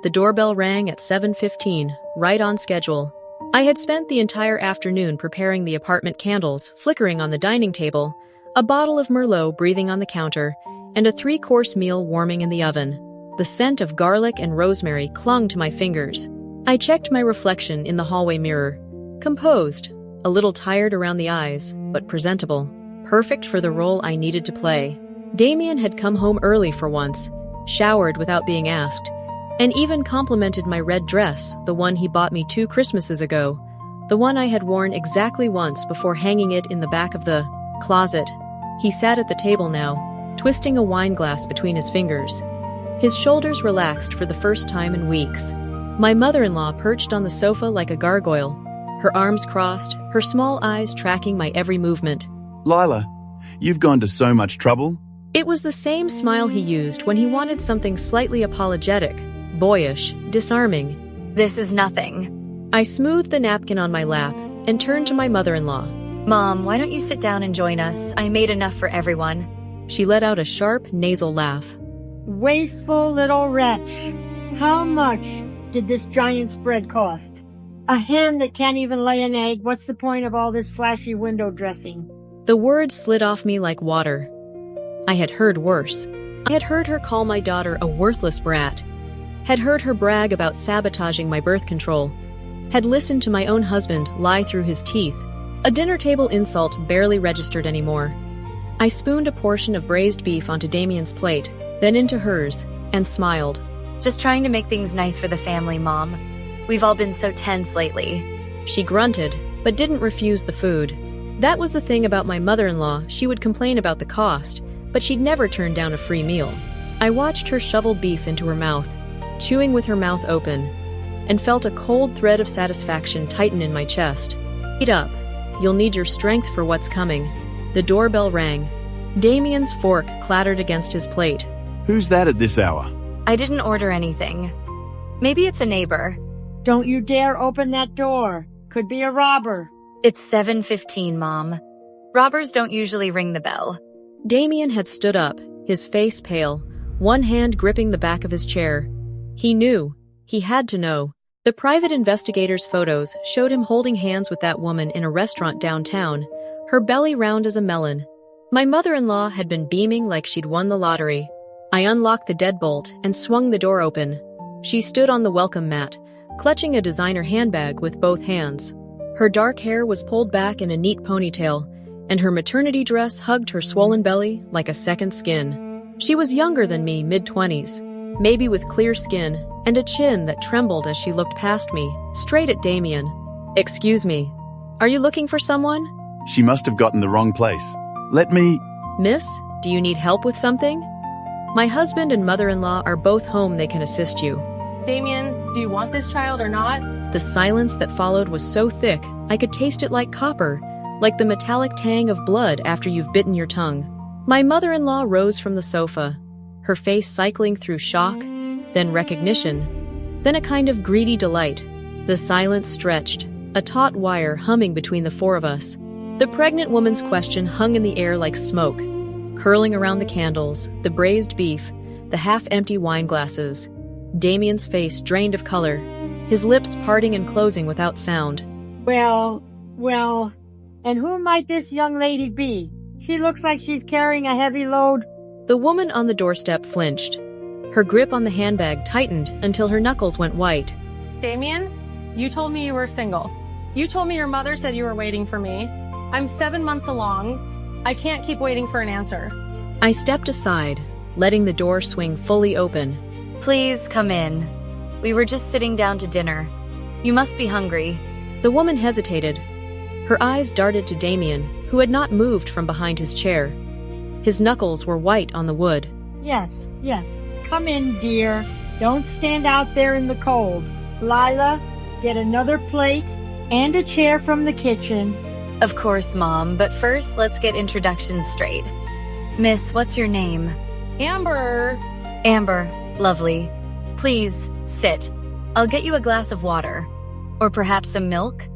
The doorbell rang at 7:15, right on schedule. I had spent the entire afternoon preparing the apartment candles, flickering on the dining table, a bottle of Merlot breathing on the counter, and a 3-course meal warming in the oven. The scent of garlic and rosemary clung to my fingers. I checked my reflection in the hallway mirror. Composed, a little tired around the eyes, but presentable. Perfect for the role I needed to play. Damien had come home early for once, showered without being asked, and even complimented my red dress, the one he bought me 2 Christmases ago, the one I had worn exactly once before hanging it in the back of the closet. He sat at the table now, twisting a wine glass between his fingers. His shoulders relaxed for the first time in weeks. My mother-in-law perched on the sofa like a gargoyle, her arms crossed, her small eyes tracking my every movement. Lila, you've gone to so much trouble. It was the same smile he used when he wanted something slightly apologetic, boyish, disarming. This is nothing. I smoothed the napkin on my lap and turned to my mother-in-law. Mom, why don't you sit down and join us? I made enough for everyone. She let out a sharp, nasal laugh. Wasteful little wretch. How much did this giant spread cost? A hen that can't even lay an egg. What's the point of all this flashy window dressing? The words slid off me like water. I had heard worse. I had heard her call my daughter a worthless brat. Had heard her brag about sabotaging my birth control. Had listened to my own husband lie through his teeth. A dinner table insult barely registered anymore. I spooned a portion of braised beef onto Damien's plate, then into hers, and smiled. Just trying to make things nice for the family, Mom. We've all been so tense lately. She grunted, but didn't refuse the food. That was the thing about my mother-in-law. She would complain about the cost, but she'd never turn down a free meal. I watched her shovel beef into her mouth, chewing with her mouth open, and felt a cold thread of satisfaction tighten in my chest. Eat up. You'll need your strength for what's coming. The doorbell rang. Damien's fork clattered against his plate. Who's that at this hour? I didn't order anything. Maybe it's a neighbor. Don't you dare open that door. Could be a robber. It's 7:15, Mom. Robbers don't usually ring the bell. Damien had stood up, his face pale, one hand gripping the back of his chair. He knew. He had to know. The private investigator's photos showed him holding hands with that woman in a restaurant downtown, her belly round as a melon. My mother-in-law had been beaming like she'd won the lottery. I unlocked the deadbolt and swung the door open. She stood on the welcome mat, clutching a designer handbag with both hands. Her dark hair was pulled back in a neat ponytail, and her maternity dress hugged her swollen belly like a second skin. She was younger than me, mid-20s, maybe with clear skin and a chin that trembled as she looked past me, straight at Damien. "Excuse me, are you looking for someone?" She must have gotten the wrong place. Let me... "Miss, do you need help with something? My husband and mother-in-law are both home. They can assist you." Damien, do you want this child or not? The silence that followed was so thick, I could taste it like copper, like the metallic tang of blood after you've bitten your tongue. My mother-in-law rose from the sofa, her face cycling through shock, then recognition, then a kind of greedy delight. The silence stretched, a taut wire humming between the four of us. The pregnant woman's question hung in the air like smoke, curling around the candles, the braised beef, the half-empty wine glasses. Damien's face drained of color, his lips parting and closing without sound. Well, and who might this young lady be? She looks like she's carrying a heavy load. The woman on the doorstep flinched. Her grip on the handbag tightened until her knuckles went white. Damien, you told me you were single. You told me your mother said you were waiting for me. I'm 7 months along. I can't keep waiting for an answer. I stepped aside, letting the door swing fully open. Please come in. We were just sitting down to dinner. You must be hungry. The woman hesitated. Her eyes darted to Damien, who had not moved from behind his chair. His knuckles were white on the wood. Yes. Come in, dear. Don't stand out there in the cold. Lila, get another plate and a chair from the kitchen. Of course, Mom, but first let's get introductions straight. Miss, what's your name? Amber. Amber. Lovely. Please, sit. I'll get you a glass of water. Or perhaps some milk?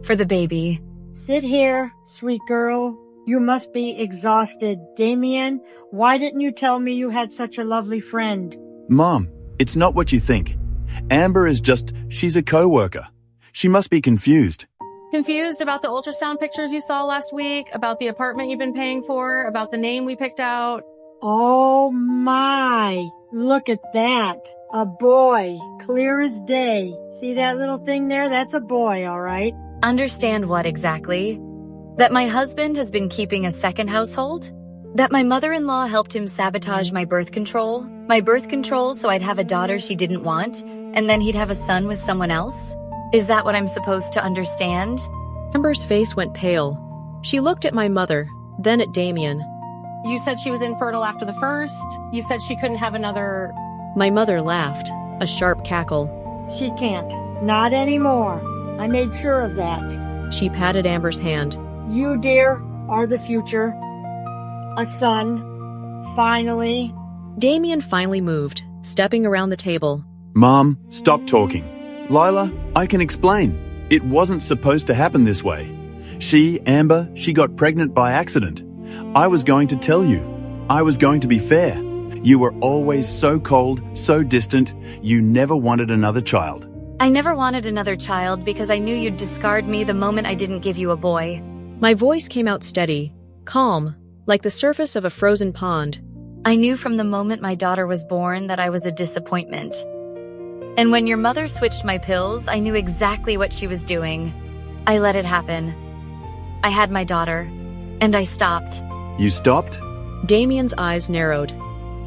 For the baby. Sit here, sweet girl. You must be exhausted. Damien, why didn't you tell me you had such a lovely friend? Mom, it's not what you think. Amber is she's a co-worker. She must be confused. Confused about the ultrasound pictures you saw last week, about the apartment you've been paying for, about the name we picked out. Oh my, look at that. A boy, clear as day. See that little thing there? That's a boy, all right. Understand what exactly? That my husband has been keeping a second household? That my mother-in-law helped him sabotage my birth control? My birth control so I'd have a daughter she didn't want, and then he'd have a son with someone else? Is that what I'm supposed to understand? Amber's face went pale. She looked at my mother, then at Damien. You said she was infertile after the first. You said she couldn't have another... My mother laughed, a sharp cackle. She can't. Not anymore. I made sure of that. She patted Amber's hand. You, dear, are the future. A son. Finally. Damien finally moved, stepping around the table. Mom, stop talking. Lila, I can explain. It wasn't supposed to happen this way. Amber, she got pregnant by accident. I was going to tell you. I was going to be fair. You were always so cold, so distant. You never wanted another child. I never wanted another child because I knew you'd discard me the moment I didn't give you a boy. My voice came out steady, calm, like the surface of a frozen pond. I knew from the moment my daughter was born that I was a disappointment. And when your mother switched my pills, I knew exactly what she was doing. I let it happen. I had my daughter, and I stopped. You stopped? Damien's eyes narrowed.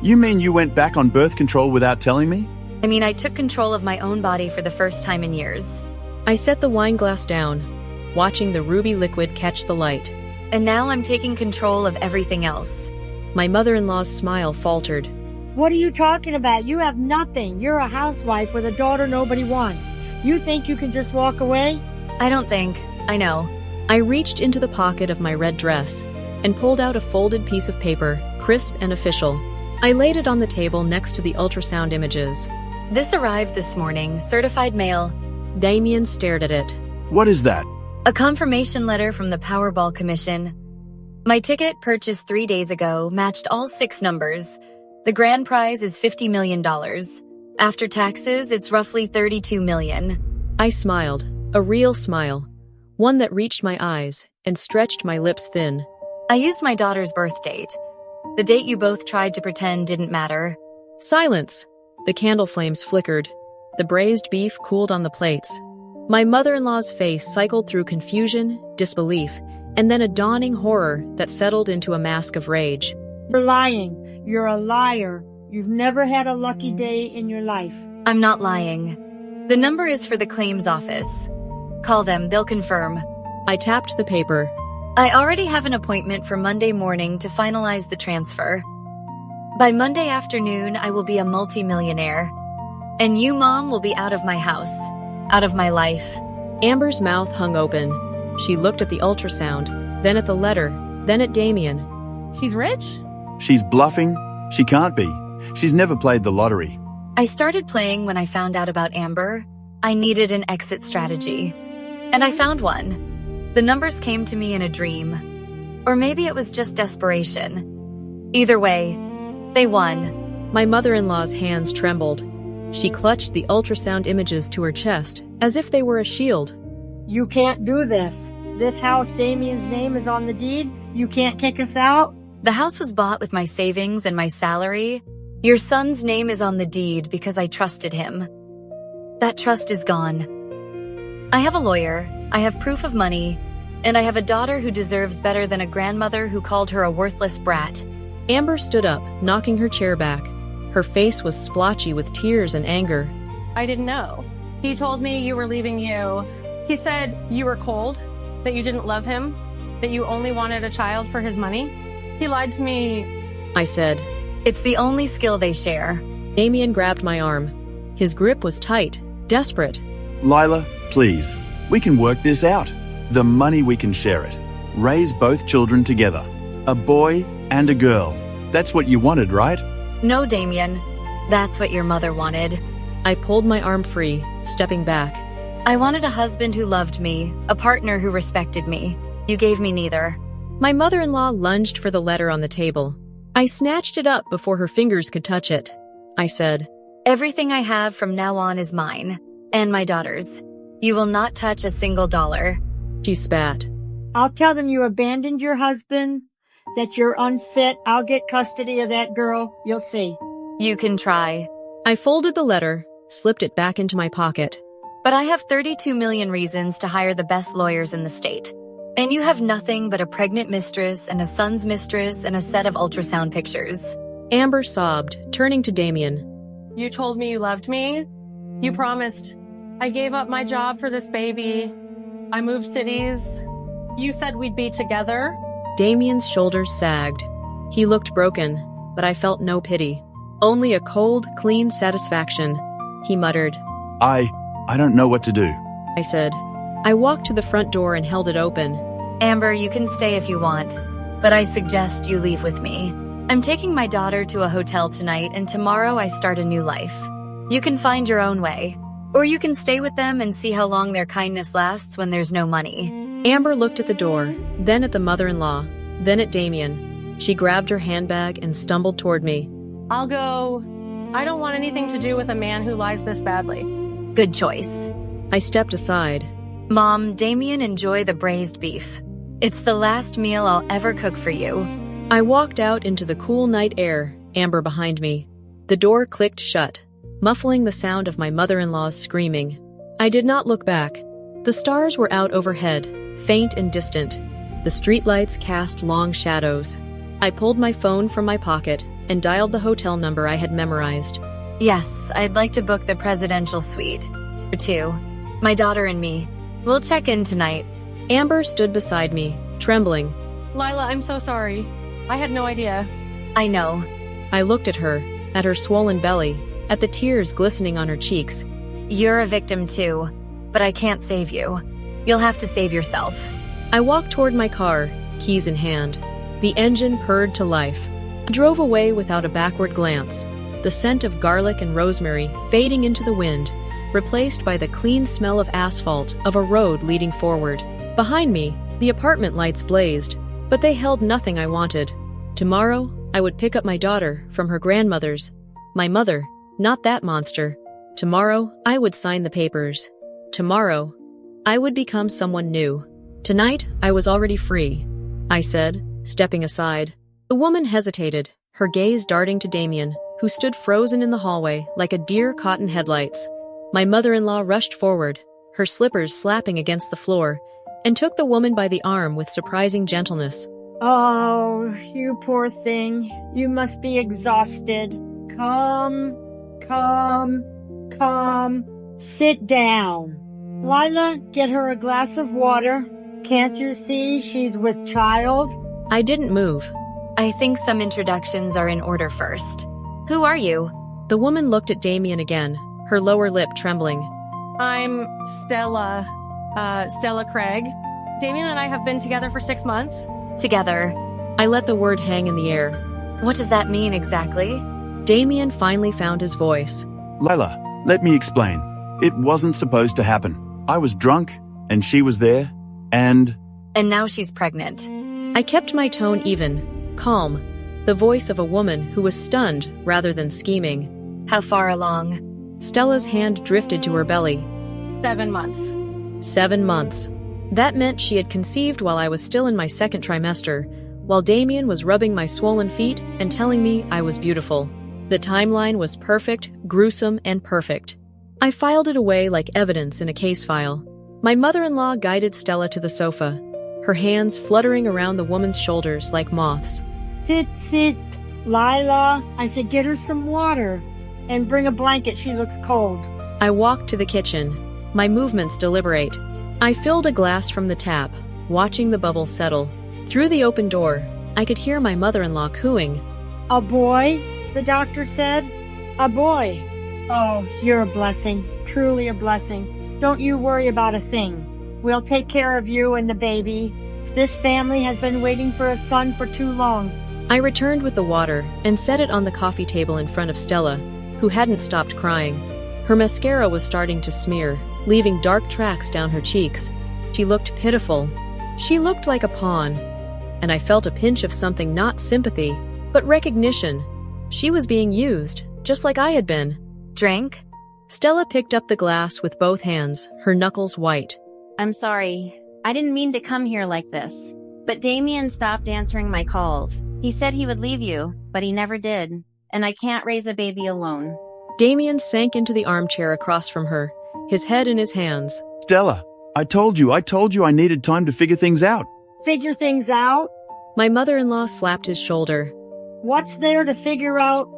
You mean you went back on birth control without telling me? I took control of my own body for the first time in years. I set the wine glass down, watching the ruby liquid catch the light. And now I'm taking control of everything else. My mother-in-law's smile faltered. What are you talking about? You have nothing. You're a housewife with a daughter nobody wants. You think you can just walk away? I don't think. I know. I reached into the pocket of my red dress and pulled out a folded piece of paper, crisp and official. I laid it on the table next to the ultrasound images. This arrived this morning, certified mail. Damien stared at it. What is that? A confirmation letter from the Powerball Commission. My ticket, purchased 3 days ago, matched all 6 numbers. The grand prize is $50 million. After taxes, it's roughly $32 million. I smiled, a real smile, one that reached my eyes and stretched my lips thin. I used my daughter's birth date. The date you both tried to pretend didn't matter. Silence! The candle flames flickered. The braised beef cooled on the plates. My mother-in-law's face cycled through confusion, disbelief, and then a dawning horror that settled into a mask of rage. You're lying. You're a liar. You've never had a lucky day in your life. I'm not lying. The number is for the claims office. Call them, they'll confirm. I tapped the paper. I already have an appointment for Monday morning to finalize the transfer. By Monday afternoon, I will be a multimillionaire. And you, Mom, will be out of my house, out of my life. Amber's mouth hung open. She looked at the ultrasound, then at the letter, then at Damien. She's rich? She's bluffing. She can't be. She's never played the lottery. I started playing when I found out about Amber. I needed an exit strategy. And I found one. The numbers came to me in a dream. Or maybe it was just desperation. Either way, they won. My mother-in-law's hands trembled. She clutched the ultrasound images to her chest, as if they were a shield. You can't do this. This house, Damien's name is on the deed. You can't kick us out. The house was bought with my savings and my salary. Your son's name is on the deed because I trusted him. That trust is gone. I have a lawyer, I have proof of money, and I have a daughter who deserves better than a grandmother who called her a worthless brat. Amber stood up, knocking her chair back. Her face was splotchy with tears and anger. I didn't know. He told me you were leaving you. He said you were cold, that you didn't love him, that you only wanted a child for his money. He lied to me. I said. It's the only skill they share. Damien grabbed my arm. His grip was tight, desperate. Lila, please. We can work this out. The money, we can share it. Raise both children together. A boy and a girl. That's what you wanted, right? No, Damien. That's what your mother wanted. I pulled my arm free, stepping back. I wanted a husband who loved me, a partner who respected me. You gave me neither. My mother-in-law lunged for the letter on the table. I snatched it up before her fingers could touch it. I said, Everything I have from now on is mine, and my daughter's. You will not touch a single dollar. She spat. I'll tell them you abandoned your husband, that you're unfit. I'll get custody of that girl. You'll see. You can try. I folded the letter, slipped it back into my pocket. But I have 32 million reasons to hire the best lawyers in the state. And you have nothing but a pregnant mistress and a son's mistress and a set of ultrasound pictures. Amber sobbed, turning to Damien. You told me you loved me. You promised. I gave up my job for this baby. I moved cities. You said we'd be together. Damien's shoulders sagged. He looked broken, but I felt no pity. Only a cold, clean satisfaction. He muttered. I don't know what to do. I said. I walked to the front door and held it open. Amber, you can stay if you want, but I suggest you leave with me. I'm taking my daughter to a hotel tonight, and tomorrow I start a new life. You can find your own way. Or you can stay with them and see how long their kindness lasts when there's no money. Amber looked at the door, then at the mother-in-law, then at Damien. She grabbed her handbag and stumbled toward me. I'll go. I don't want anything to do with a man who lies this badly. Good choice. I stepped aside. Mom, Damien, enjoy the braised beef. It's the last meal I'll ever cook for you. I walked out into the cool night air, Amber behind me. The door clicked shut, muffling the sound of my mother-in-law's screaming. I did not look back. The stars were out overhead, faint and distant. The streetlights cast long shadows. I pulled my phone from my pocket and dialed the hotel number I had memorized. Yes, I'd like to book the presidential suite. For two. My daughter and me. We'll check in tonight. Amber stood beside me, trembling. Lila, I'm so sorry. I had no idea. I know. I looked at her swollen belly, at the tears glistening on her cheeks. You're a victim too, but I can't save you. You'll have to save yourself. I walked toward my car, keys in hand. The engine purred to life. I drove away without a backward glance, the scent of garlic and rosemary fading into the wind, replaced by the clean smell of asphalt of a road leading forward. Behind me, the apartment lights blazed, but they held nothing I wanted. Tomorrow, I would pick up my daughter from her grandmother's. My mother, not that monster. Tomorrow, I would sign the papers. Tomorrow, I would become someone new. Tonight, I was already free, I said, stepping aside. The woman hesitated, her gaze darting to Damien, who stood frozen in the hallway like a deer caught in headlights. My mother-in-law rushed forward, her slippers slapping against the floor, and took the woman by the arm with surprising gentleness. Oh, you poor thing. You must be exhausted. Come. Sit down. Lila, get her a glass of water. Can't you see she's with child? I didn't move. I think some introductions are in order first. Who are you? The woman looked at Damien again, her lower lip trembling. I'm Stella Craig. Damien and I have been together for 6 months. Together. I let the word hang in the air. What does that mean exactly? Damien finally found his voice. Lila, let me explain. It wasn't supposed to happen. I was drunk, and she was there, and now she's pregnant. I kept my tone even, calm, the voice of a woman who was stunned rather than scheming. How far along? Stella's hand drifted to her belly. 7 months. 7 months. That meant she had conceived while I was still in my second trimester, while Damien was rubbing my swollen feet and telling me I was beautiful. The timeline was perfect, gruesome, and perfect. I filed it away like evidence in a case file. My mother-in-law guided Stella to the sofa, her hands fluttering around the woman's shoulders like moths. Sit. Lila, I said get her some water. And bring a blanket, she looks cold. I walked to the kitchen, my movements deliberate. I filled a glass from the tap, watching the bubbles settle. Through the open door, I could hear my mother-in-law cooing. A boy, the doctor said. A boy. Oh, you're a blessing. Truly a blessing. Don't you worry about a thing. We'll take care of you and the baby. This family has been waiting for a son for too long. I returned with the water and set it on the coffee table in front of Stella, who hadn't stopped crying. Her mascara was starting to smear, leaving dark tracks down her cheeks. She looked pitiful. She looked like a pawn. And I felt a pinch of something, not sympathy, but recognition. She was being used, just like I had been. Drink? Stella picked up the glass with both hands, her knuckles white. I'm sorry. I didn't mean to come here like this. But Damien stopped answering my calls. He said he would leave you, but he never did. And I can't raise a baby alone. Damien sank into the armchair across from her, his head in his hands. Stella, I told you I needed time to figure things out. Figure things out? My mother-in-law slapped his shoulder. What's there to figure out?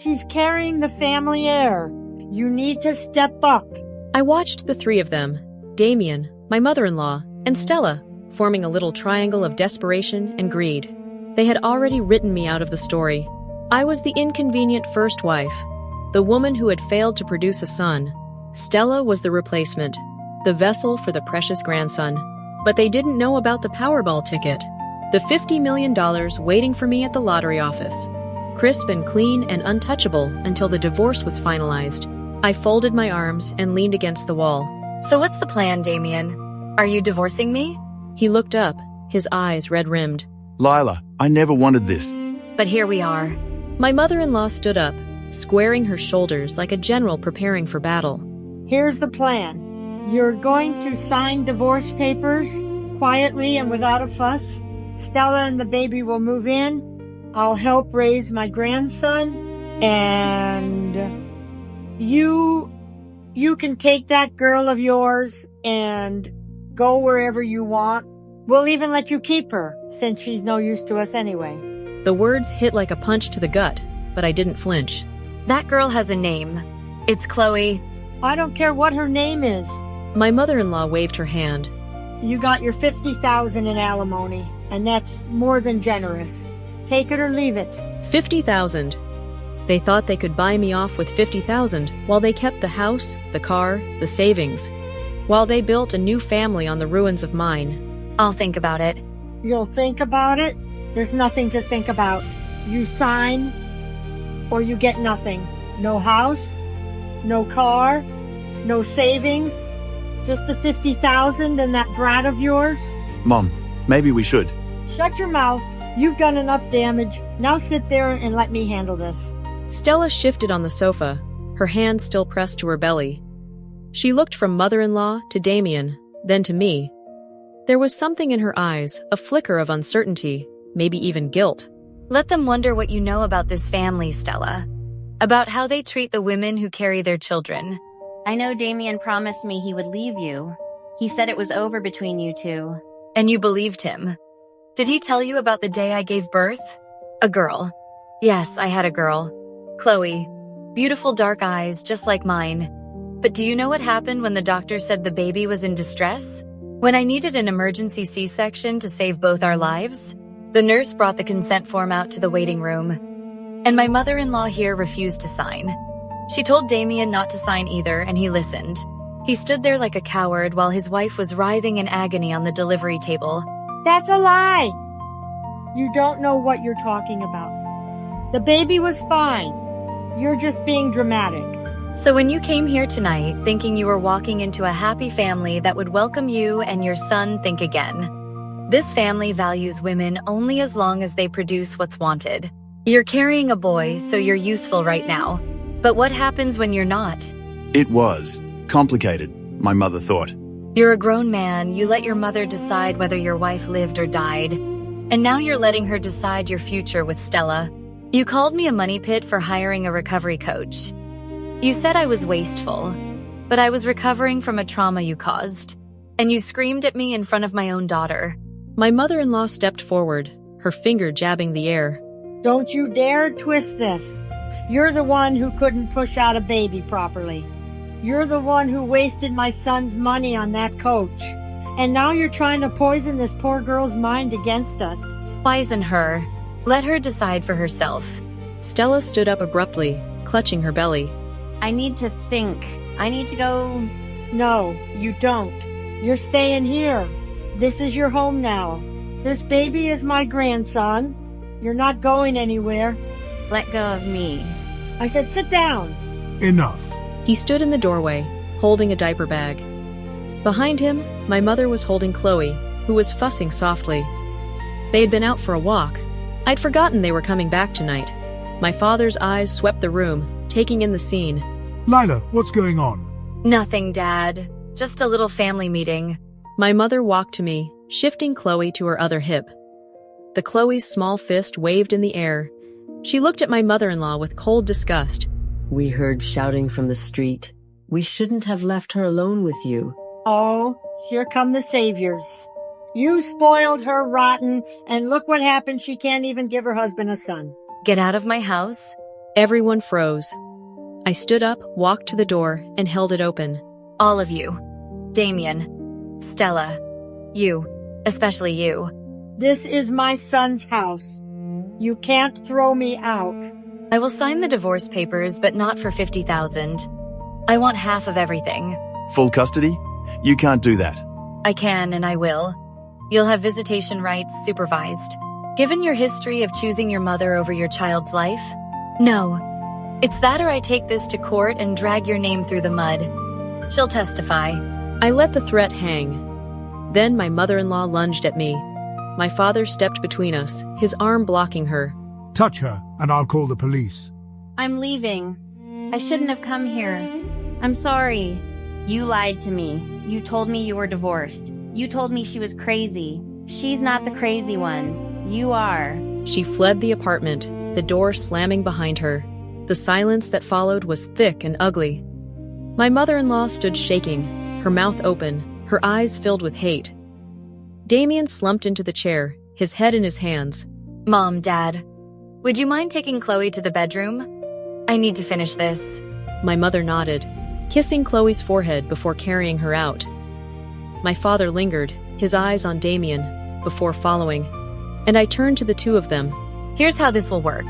She's carrying the family heir. You need to step up. I watched the three of them, Damien, my mother-in-law, and Stella, forming a little triangle of desperation and greed. They had already written me out of the story. I was the inconvenient first wife, the woman who had failed to produce a son. Stella was the replacement, the vessel for the precious grandson. But they didn't know about the Powerball ticket, the $50 million waiting for me at the lottery office. Crisp and clean and untouchable until the divorce was finalized. I folded my arms and leaned against the wall. So what's the plan, Damien? Are you divorcing me? He looked up, his eyes red-rimmed. Lila, I never wanted this. But here we are. My mother-in-law stood up, squaring her shoulders like a general preparing for battle. Here's the plan. You're going to sign divorce papers quietly and without a fuss. Stella and the baby will move in. I'll help raise my grandson. And you can take that girl of yours and go wherever you want. We'll even let you keep her, since she's no use to us anyway. The words hit like a punch to the gut, but I didn't flinch. That girl has a name. It's Chloe. I don't care what her name is. My mother-in-law waved her hand. You got your $50,000 in alimony, and that's more than generous. Take it or leave it. $50,000. They thought they could buy me off with $50,000 while they kept the house, the car, the savings. While they built a new family on the ruins of mine. I'll think about it. You'll think about it? There's nothing to think about. You sign, or you get nothing. No house, no car, no savings, just the $50,000 and that brat of yours. Mom, maybe we should. Shut your mouth. You've done enough damage. Now sit there and let me handle this. Stella shifted on the sofa, her hand still pressed to her belly. She looked from mother-in-law to Damien, then to me. There was something in her eyes, a flicker of uncertainty, maybe even guilt. Let them wonder what you know about this family, Stella. About how they treat the women who carry their children. I know Damien promised me he would leave you. He said it was over between you two. And you believed him. Did he tell you about the day I gave birth? A girl. Yes, I had a girl. Chloe. Beautiful dark eyes, just like mine. But do you know what happened when the doctor said the baby was in distress? When I needed an emergency C-section to save both our lives? The nurse brought the consent form out to the waiting room. And my mother-in-law here refused to sign. She told Damien not to sign either, and he listened. He stood there like a coward while his wife was writhing in agony on the delivery table. That's a lie! You don't know what you're talking about. The baby was fine. You're just being dramatic. So when you came here tonight, thinking you were walking into a happy family that would welcome you and your son, think again. This family values women only as long as they produce what's wanted. You're carrying a boy, so you're useful right now. But what happens when you're not? It was complicated, my mother thought. You're a grown man, you let your mother decide whether your wife lived or died. And now you're letting her decide your future with Stella. You called me a money pit for hiring a recovery coach. You said I was wasteful, but I was recovering from a trauma you caused. And you screamed at me in front of my own daughter. My mother-in-law stepped forward, her finger jabbing the air. Don't you dare twist this. You're the one who couldn't push out a baby properly. You're the one who wasted my son's money on that coach. And now you're trying to poison this poor girl's mind against us. Poison her. Let her decide for herself. Stella stood up abruptly, clutching her belly. I need to think. I need to go. No, you don't. You're staying here. This is your home now. This baby is my grandson. You're not going anywhere. Let go of me. I said sit down. Enough. He stood in the doorway, holding a diaper bag. Behind him, my mother was holding Chloe, who was fussing softly. They had been out for a walk. I'd forgotten they were coming back tonight. My father's eyes swept the room, taking in the scene. Lila, what's going on? Nothing, Dad. Just a little family meeting. My mother walked to me, shifting Chloe to her other hip. Chloe's small fist waved in the air. She looked at my mother-in-law with cold disgust. We heard shouting from the street. We shouldn't have left her alone with you. Oh, here come the saviors. You spoiled her rotten, and look what happened. She can't even give her husband a son. Get out of my house. Everyone froze. I stood up, walked to the door, and held it open. All of you. Damien. Stella. You. Especially you. This is my son's house. You can't throw me out. I will sign the divorce papers, but not for $50,000. I want half of everything. Full custody? You can't do that. I can and I will. You'll have visitation rights supervised. Given your history of choosing your mother over your child's life? No. It's that or I take this to court and drag your name through the mud. She'll testify. I let the threat hang. Then my mother-in-law lunged at me. My father stepped between us, his arm blocking her. Touch her, and I'll call the police. I'm leaving. I shouldn't have come here. I'm sorry. You lied to me. You told me you were divorced. You told me she was crazy. She's not the crazy one. You are. She fled the apartment, the door slamming behind her. The silence that followed was thick and ugly. My mother-in-law stood shaking, her mouth open, her eyes filled with hate. Damien slumped into the chair, his head in his hands. Mom, Dad. Would you mind taking Chloe to the bedroom? I need to finish this. My mother nodded, kissing Chloe's forehead before carrying her out. My father lingered, his eyes on Damien, before following, and I turned to the two of them. Here's how this will work.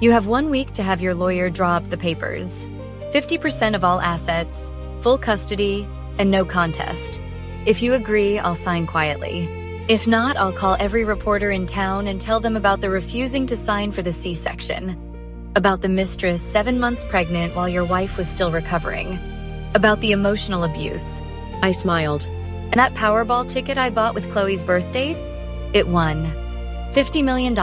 You have 1 week to have your lawyer draw up the papers. 50% of all assets, full custody, and no contest. If you agree, I'll sign quietly. If not, I'll call every reporter in town and tell them about the refusing to sign for the C-section. About the mistress 7 months pregnant while your wife was still recovering. About the emotional abuse. I smiled. And that Powerball ticket I bought with Chloe's birth date? It won. $50 million.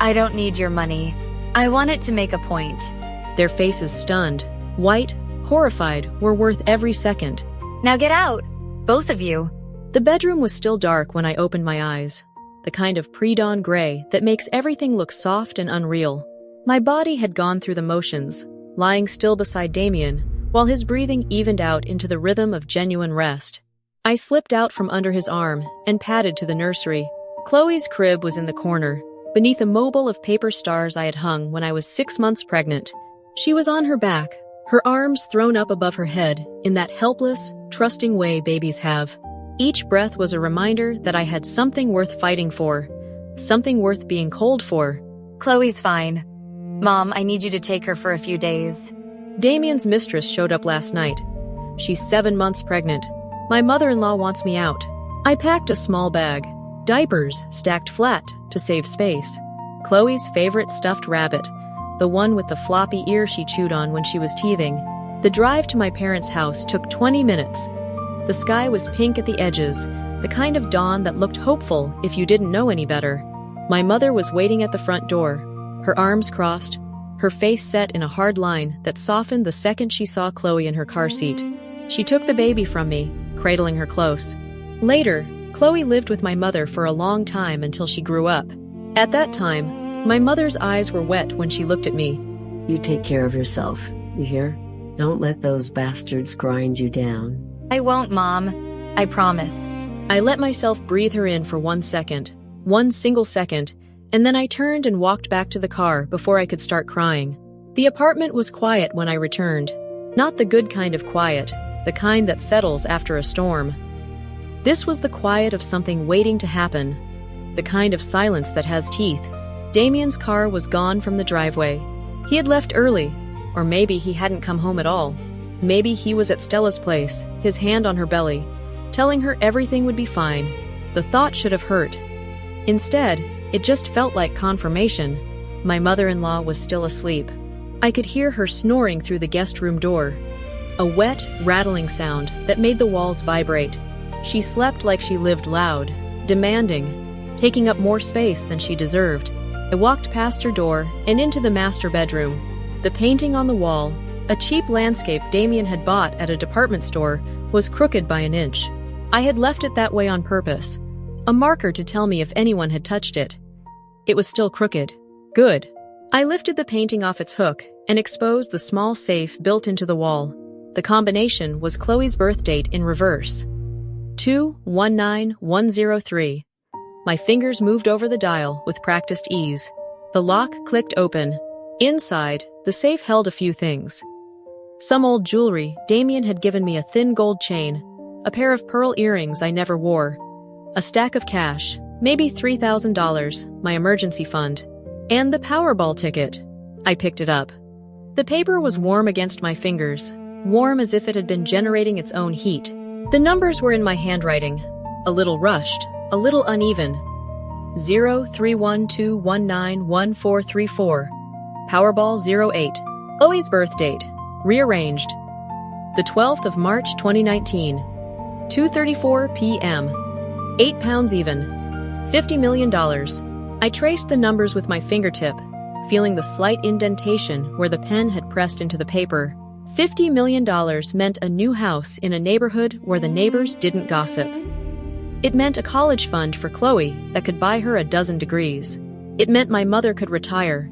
I don't need your money. I want it to make a point. Their faces stunned, white, horrified, were worth every second. Now get out! Both of you. The bedroom was still dark when I opened my eyes. The kind of pre-dawn gray that makes everything look soft and unreal. My body had gone through the motions, lying still beside Damien, while his breathing evened out into the rhythm of genuine rest. I slipped out from under his arm and padded to the nursery. Chloe's crib was in the corner, beneath a mobile of paper stars I had hung when I was 6 months pregnant. She was on her back, her arms thrown up above her head in that helpless, trusting way babies have. Each breath was a reminder that I had something worth fighting for, something worth being cold for. Chloe's fine. Mom, I need you to take her for a few days. Damien's mistress showed up last night. She's 7 months pregnant. My mother-in-law wants me out. I packed a small bag, diapers stacked flat to save space. Chloe's favorite stuffed rabbit, the one with the floppy ear she chewed on when she was teething. The drive to my parents' house took 20 minutes. The sky was pink at the edges, the kind of dawn that looked hopeful if you didn't know any better. My mother was waiting at the front door, her arms crossed, her face set in a hard line that softened the second she saw Chloe in her car seat. She took the baby from me, cradling her close. Later, Chloe lived with my mother for a long time until she grew up. At that time, my mother's eyes were wet when she looked at me. You take care of yourself, you hear? Don't let those bastards grind you down. I won't, Mom. I promise. I let myself breathe her in for 1 second, 1 single second, and then I turned and walked back to the car before I could start crying. The apartment was quiet when I returned. Not the good kind of quiet, the kind that settles after a storm. This was the quiet of something waiting to happen, the kind of silence that has teeth. Damien's car was gone from the driveway. He had left early, or maybe he hadn't come home at all. Maybe he was at Stella's place, his hand on her belly, telling her everything would be fine. The thought should have hurt. Instead, it just felt like confirmation. My mother-in-law was still asleep. I could hear her snoring through the guest room door, a wet, rattling sound that made the walls vibrate. She slept like she lived loud, demanding, taking up more space than she deserved. I walked past her door and into the master bedroom. The painting on the wall, A cheap landscape Damien had bought at a department store was crooked by an inch. I had left it that way on purpose, a marker to tell me if anyone had touched it. It was still crooked. Good. I lifted the painting off its hook and exposed the small safe built into the wall. The combination was Chloe's birth date in reverse. 219103. My fingers moved over the dial with practiced ease. The lock clicked open. Inside, the safe held a few things. Some old jewelry. Damien had given me a thin gold chain, a pair of pearl earrings I never wore, a stack of cash, maybe $3,000, my emergency fund, and the Powerball ticket. I picked it up. The paper was warm against my fingers, warm as if it had been generating its own heat. The numbers were in my handwriting, a little rushed, a little uneven. 0312191434. Powerball 08. Chloe's birth date. Rearranged. The 12th of March 2019. 2:34 p.m. 8 pounds even. $50 million. I traced the numbers with my fingertip, feeling the slight indentation where the pen had pressed into the paper. $50 million meant a new house in a neighborhood where the neighbors didn't gossip. It meant a college fund for Chloe that could buy her a dozen degrees. It meant my mother could retire.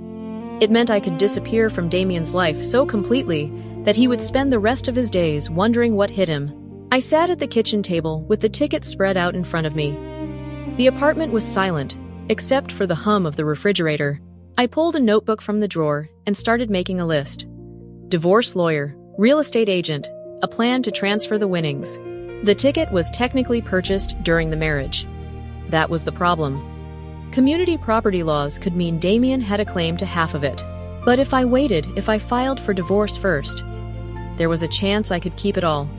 It meant I could disappear from Damien's life so completely that he would spend the rest of his days wondering what hit him. I sat at the kitchen table with the ticket spread out in front of me. The apartment was silent, except for the hum of the refrigerator. I pulled a notebook from the drawer and started making a list. Divorce lawyer, real estate agent, a plan to transfer the winnings. The ticket was technically purchased during the marriage. That was the problem. Community property laws could mean Damien had a claim to half of it. But if I waited, if I filed for divorce first, there was a chance I could keep it all.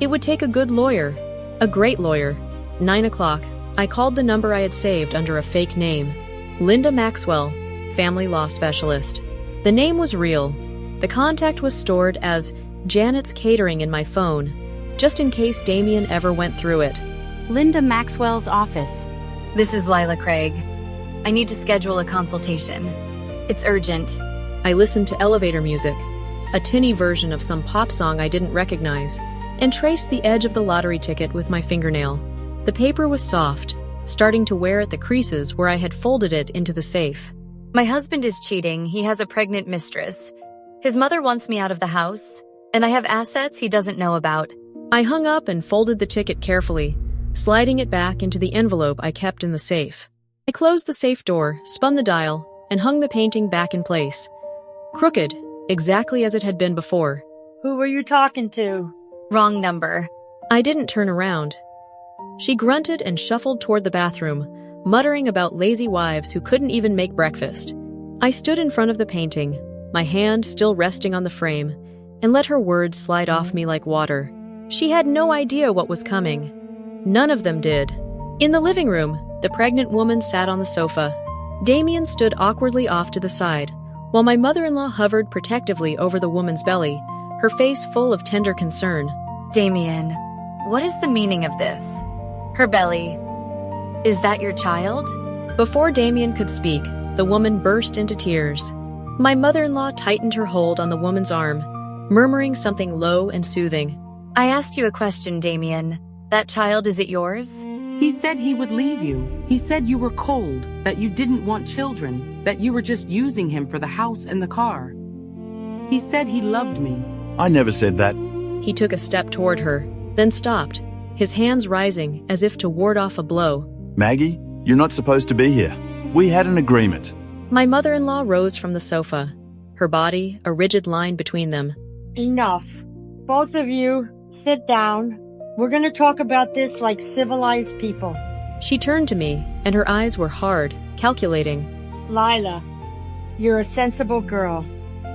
It would take a good lawyer, a great lawyer. 9 o'clock, I called the number I had saved under a fake name. Linda Maxwell, family law specialist. The name was real. The contact was stored as Janet's Catering in my phone, just in case Damien ever went through it. Linda Maxwell's office. This is Lila Craig. I need to schedule a consultation. It's urgent. I listened to elevator music, a tinny version of some pop song I didn't recognize, and traced the edge of the lottery ticket with my fingernail. The paper was soft, starting to wear at the creases where I had folded it into the safe. My husband is cheating. He has a pregnant mistress. His mother wants me out of the house, and I have assets he doesn't know about. I hung up and folded the ticket carefully, sliding it back into the envelope I kept in the safe. I closed the safe door, spun the dial, and hung the painting back in place. Crooked, exactly as it had been before. Who were you talking to? Wrong number. I didn't turn around. She grunted and shuffled toward the bathroom, muttering about lazy wives who couldn't even make breakfast. I stood in front of the painting, my hand still resting on the frame, and let her words slide off me like water. She had no idea what was coming. None of them did. In the living room, the pregnant woman sat on the sofa. Damien stood awkwardly off to the side, while my mother-in-law hovered protectively over the woman's belly, her face full of tender concern. Damien, what is the meaning of this? Her belly. Is that your child? Before Damien could speak, the woman burst into tears. My mother-in-law tightened her hold on the woman's arm, murmuring something low and soothing. I asked you a question, Damien. That child, is it yours? He said he would leave you. He said you were cold, that you didn't want children, that you were just using him for the house and the car. He said he loved me. I never said that. He took a step toward her, then stopped, his hands rising as if to ward off a blow. Maggie, you're not supposed to be here. We had an agreement. My mother-in-law rose from the sofa, her body a rigid line between them. Enough. Both of you, sit down. We're going to talk about this like civilized people. She turned to me, and her eyes were hard, calculating. Lila, you're a sensible girl.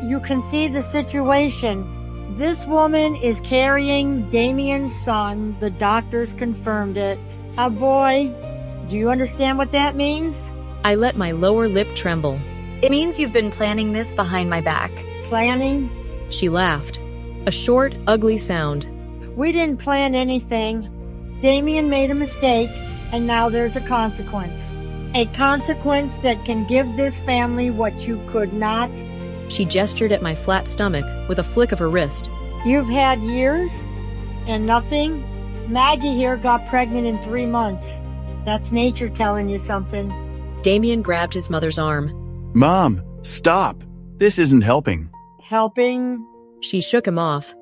You can see the situation. This woman is carrying Damien's son. The doctors confirmed it. A boy. Do you understand what that means? I let my lower lip tremble. It means you've been planning this behind my back. Planning? She laughed. A short, ugly sound. We didn't plan anything. Damien made a mistake, and now there's a consequence. A consequence that can give this family what you could not She gestured at my flat stomach with a flick of her wrist. You've had years and nothing? Maggie here got pregnant in 3 months. That's nature telling you something. Damien grabbed his mother's arm. Mom, stop. This isn't helping. Helping? She shook him off.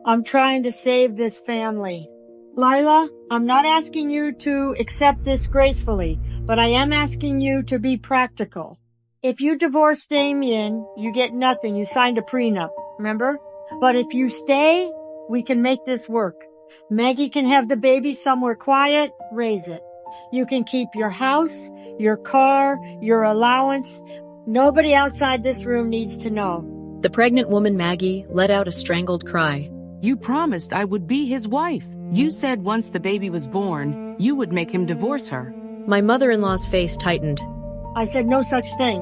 I'm trying to save this family. Lila, I'm not asking you to accept this gracefully, but I am asking you to be practical. If you divorce Damien, you get nothing. You signed a prenup, remember? But if you stay, we can make this work. Maggie can have the baby somewhere quiet, raise it. You can keep your house, your car, your allowance. Nobody outside this room needs to know. The pregnant woman Maggie let out a strangled cry. You promised I would be his wife. You said once the baby was born, you would make him divorce her. My mother-in-law's face tightened. I said no such thing.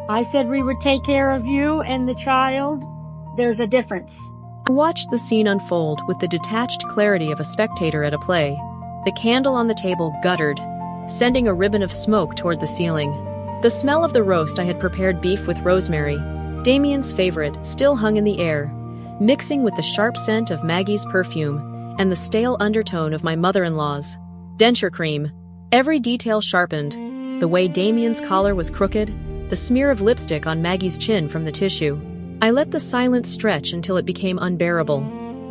I said we would take care of you and the child. There's a difference. I watched the scene unfold with the detached clarity of a spectator at a play. The candle on the table guttered, sending a ribbon of smoke toward the ceiling. The smell of the roast I had prepared beef with rosemary, Damien's favorite, still hung in the air, mixing with the sharp scent of Maggie's perfume and the stale undertone of my mother-in-law's denture cream. Every detail sharpened, the way Damien's collar was crooked, the smear of lipstick on Maggie's chin from the tissue. I let the silence stretch until it became unbearable.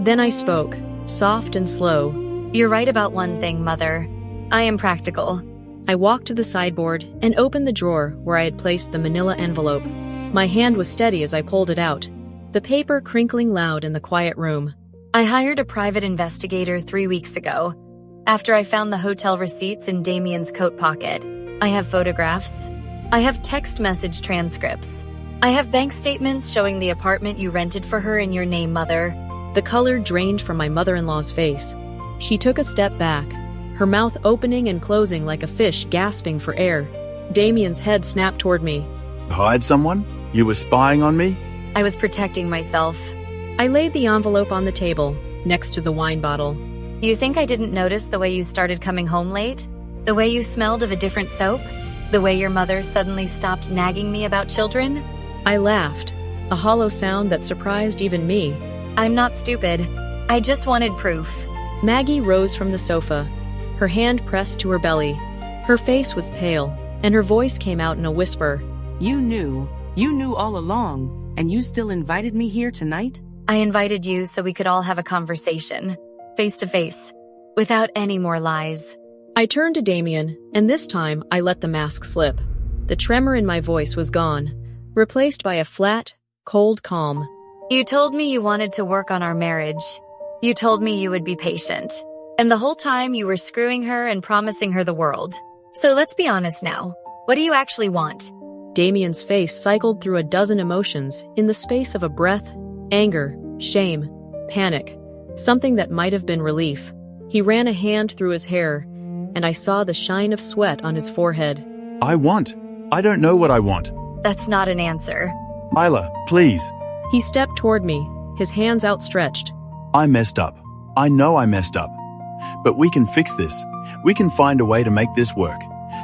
Then I spoke, soft and slow. You're right about one thing, Mother. I am practical. I walked to the sideboard and opened the drawer where I had placed the manila envelope. My hand was steady as I pulled it out, the paper crinkling loud in the quiet room. I hired a private investigator 3 weeks ago, after I found the hotel receipts in Damien's coat pocket. I have photographs. I have text message transcripts. I have bank statements showing the apartment you rented for her in your name, Mother. The color drained from my mother-in-law's face. She took a step back, her mouth opening and closing like a fish gasping for air. Damien's head snapped toward me. Hide someone? You were spying on me? I was protecting myself. I laid the envelope on the table, next to the wine bottle. You think I didn't notice the way you started coming home late? The way you smelled of a different soap? The way your mother suddenly stopped nagging me about children? I laughed, a hollow sound that surprised even me. I'm not stupid. I just wanted proof. Maggie rose from the sofa, her hand pressed to her belly. Her face was pale, and her voice came out in a whisper. You knew all along, and you still invited me here tonight? I invited you so we could all have a conversation, face to face, without any more lies. I turned to Damien, and this time I let the mask slip. The tremor in my voice was gone, replaced by a flat, cold calm. You told me you wanted to work on our marriage. You told me you would be patient. And the whole time you were screwing her and promising her the world. So let's be honest now. What do you actually want? Damien's face cycled through a dozen emotions in the space of a breath: anger, shame, panic, something that might have been relief. He ran a hand through his hair, and I saw the shine of sweat on his forehead. I don't know what I want. That's not an answer. Lila, please. He stepped toward me, his hands outstretched. I messed up. I know I messed up. But we can fix this. We can find a way to make this work.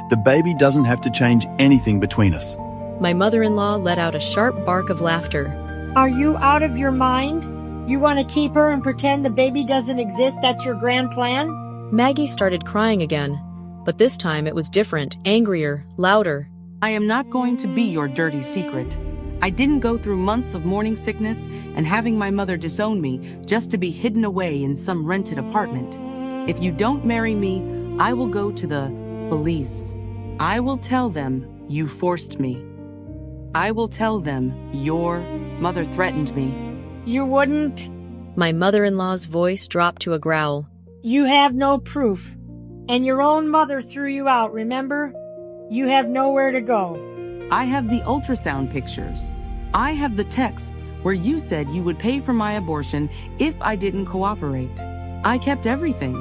The baby doesn't have to change anything between us. My mother-in-law let out a sharp bark of laughter. Are you out of your mind? You want to keep her and pretend the baby doesn't exist? That's your grand plan? Maggie started crying again, but this time it was different, angrier, louder. I am not going to be your dirty secret. I didn't go through months of morning sickness and having my mother disown me just to be hidden away in some rented apartment. If you don't marry me, I will go to the police. I will tell them you forced me. I will tell them your mother threatened me. You wouldn't? My mother-in-law's voice dropped to a growl. You have no proof. And your own mother threw you out, remember? You have nowhere to go. I have the ultrasound pictures. I have the texts where you said you would pay for my abortion if I didn't cooperate. I kept everything.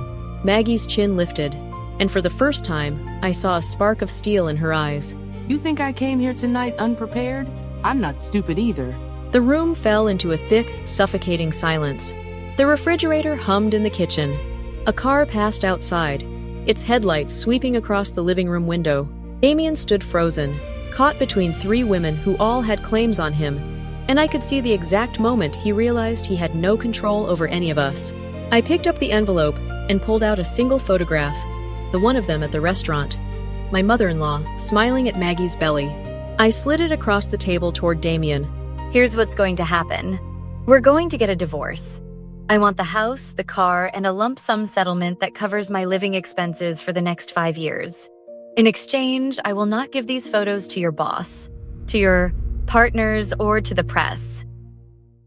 Maggie's chin lifted, and for the first time, I saw a spark of steel in her eyes. You think I came here tonight unprepared? I'm not stupid either. The room fell into a thick, suffocating silence. The refrigerator hummed in the kitchen. A car passed outside, its headlights sweeping across the living room window. Damien stood frozen, caught between three women who all had claims on him, and I could see the exact moment he realized he had no control over any of us. I picked up the envelope and pulled out a single photograph, the one of them at the restaurant. My mother-in-law, smiling at Maggie's belly. I slid it across the table toward Damien. Here's what's going to happen. We're going to get a divorce. I want the house, the car, and a lump sum settlement that covers my living expenses for the next 5 years. In exchange, I will not give these photos to your boss, to your partners, or to the press.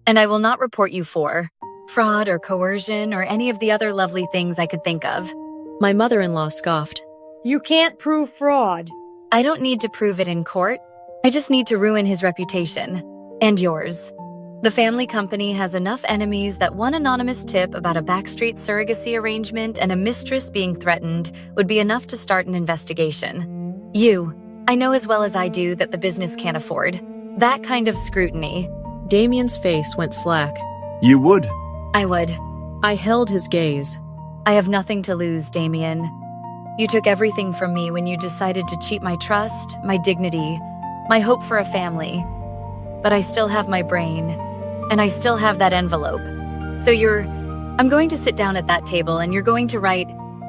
And I will not report you for fraud or coercion or any of the other lovely things I could think of. My mother-in-law scoffed. You can't prove fraud. I don't need to prove it in court. I just need to ruin his reputation. And yours. The family company has enough enemies that one anonymous tip about a backstreet surrogacy arrangement and a mistress being threatened would be enough to start an investigation. I know as well as I do that the business can't afford that kind of scrutiny. Damien's face went slack. You would. I would. I held his gaze. I have nothing to lose, Damien. You took everything from me when you decided to cheat my trust, my dignity, my hope for a family. But I still have my brain, and I still have that envelope. So I'm going to sit down at that table and you're going to write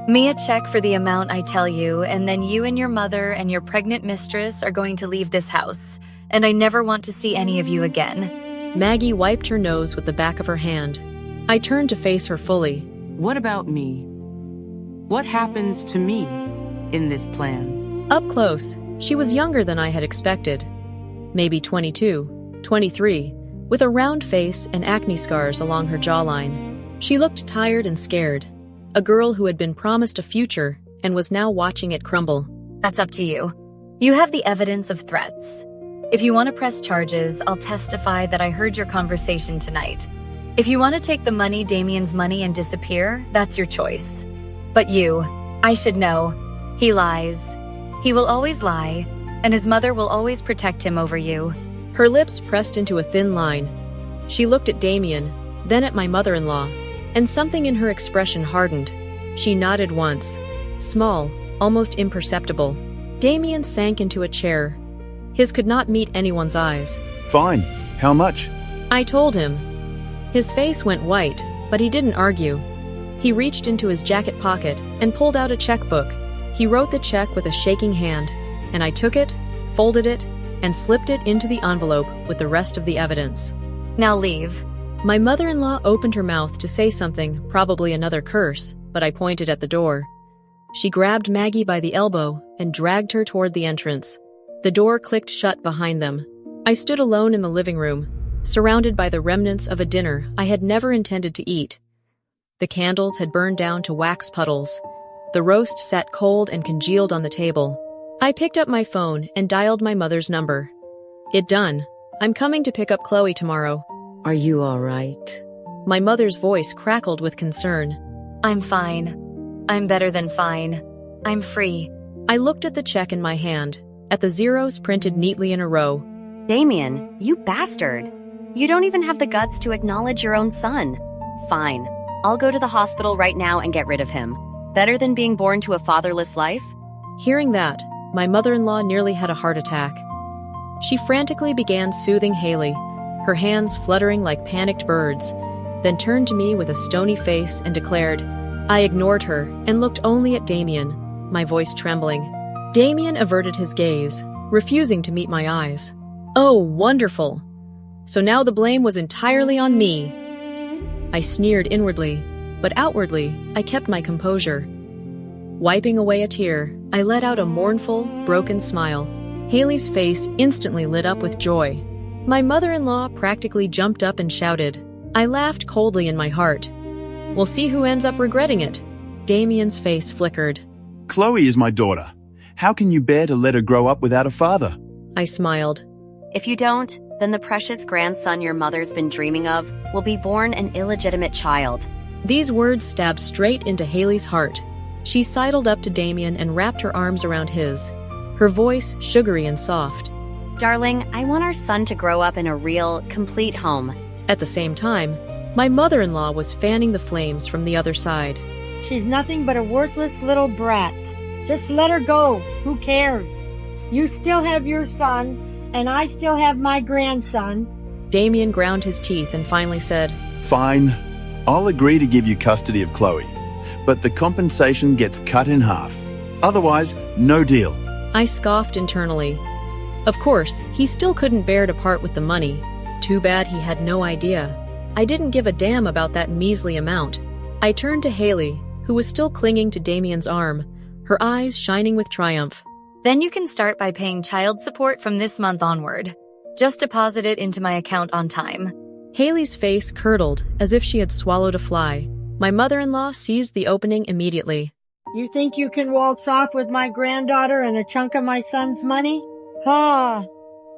me a check for the amount I tell you, and then you and your mother and your pregnant mistress are going to leave this house, and I never want to see any of you again. Maggie wiped her nose with the back of her hand. I turned to face her fully. What about me? What happens to me in this plan? Up close, she was younger than I had expected. Maybe 22. 23, with a round face and acne scars along her jawline. She looked tired and scared, a girl who had been promised a future and was now watching it crumble. That's up to you. You have the evidence of threats. If you want to press charges, I'll testify that I heard your conversation tonight. If you want to take the money, Damien's money, and disappear, that's your choice. But I should know. He lies. He will always lie, and his mother will always protect him over you. Her lips pressed into a thin line. She looked at Damien, then at my mother-in-law, and something in her expression hardened. She nodded once, small, almost imperceptible. Damien sank into a chair. His could not meet anyone's eyes. Fine. How much? I told him. His face went white, but he didn't argue. He reached into his jacket pocket and pulled out a checkbook. He wrote the check with a shaking hand, and I took it, folded it, and slipped it into the envelope with the rest of the evidence. Now leave. My mother-in-law opened her mouth to say something, probably another curse, but I pointed at the door. She grabbed Maggie by the elbow and dragged her toward the entrance. The door clicked shut behind them. I stood alone in the living room, surrounded by the remnants of a dinner I had never intended to eat. The candles had burned down to wax puddles. The roast sat cold and congealed on the table. I picked up my phone and dialed my mother's number. It done. I'm coming to pick up Chloe tomorrow. Are you all right? My mother's voice crackled with concern. I'm fine. I'm better than fine. I'm free. I looked at the check in my hand, at the zeros printed neatly in a row. Damien, you bastard. You don't even have the guts to acknowledge your own son. Fine. I'll go to the hospital right now and get rid of him. Better than being born to a fatherless life? Hearing that, my mother-in-law nearly had a heart attack. She frantically began soothing Haley, her hands fluttering like panicked birds, then turned to me with a stony face and declared. I ignored her and looked only at Damien, my voice trembling. Damien averted his gaze, refusing to meet my eyes. Oh, wonderful! So now the blame was entirely on me. I sneered inwardly, but outwardly, I kept my composure. Wiping away a tear, I let out a mournful, broken smile. Haley's face instantly lit up with joy. My mother-in-law practically jumped up and shouted. I laughed coldly in my heart. We'll see who ends up regretting it. Damien's face flickered. Chloe is my daughter. How can you bear to let her grow up without a father? I smiled. If you don't, then the precious grandson your mother's been dreaming of will be born an illegitimate child. These words stabbed straight into Haley's heart. She sidled up to Damien and wrapped her arms around his, her voice sugary and soft. Darling, I want our son to grow up in a real, complete home. At the same time, my mother-in-law was fanning the flames from the other side. She's nothing but a worthless little brat. Just let her go. Who cares? You still have your son, and I still have my grandson. Damien ground his teeth and finally said, Fine. I'll agree to give you custody of Chloe, but the compensation gets cut in half. Otherwise, no deal. I scoffed internally. Of course, he still couldn't bear to part with the money. Too bad he had no idea. I didn't give a damn about that measly amount. I turned to Haley, who was still clinging to Damien's arm, her eyes shining with triumph. Then you can start by paying child support from this month onward. Just deposit it into my account on time. Haley's face curdled as if she had swallowed a fly. My mother-in-law seized the opening immediately. You think you can waltz off with my granddaughter and a chunk of my son's money? Ha!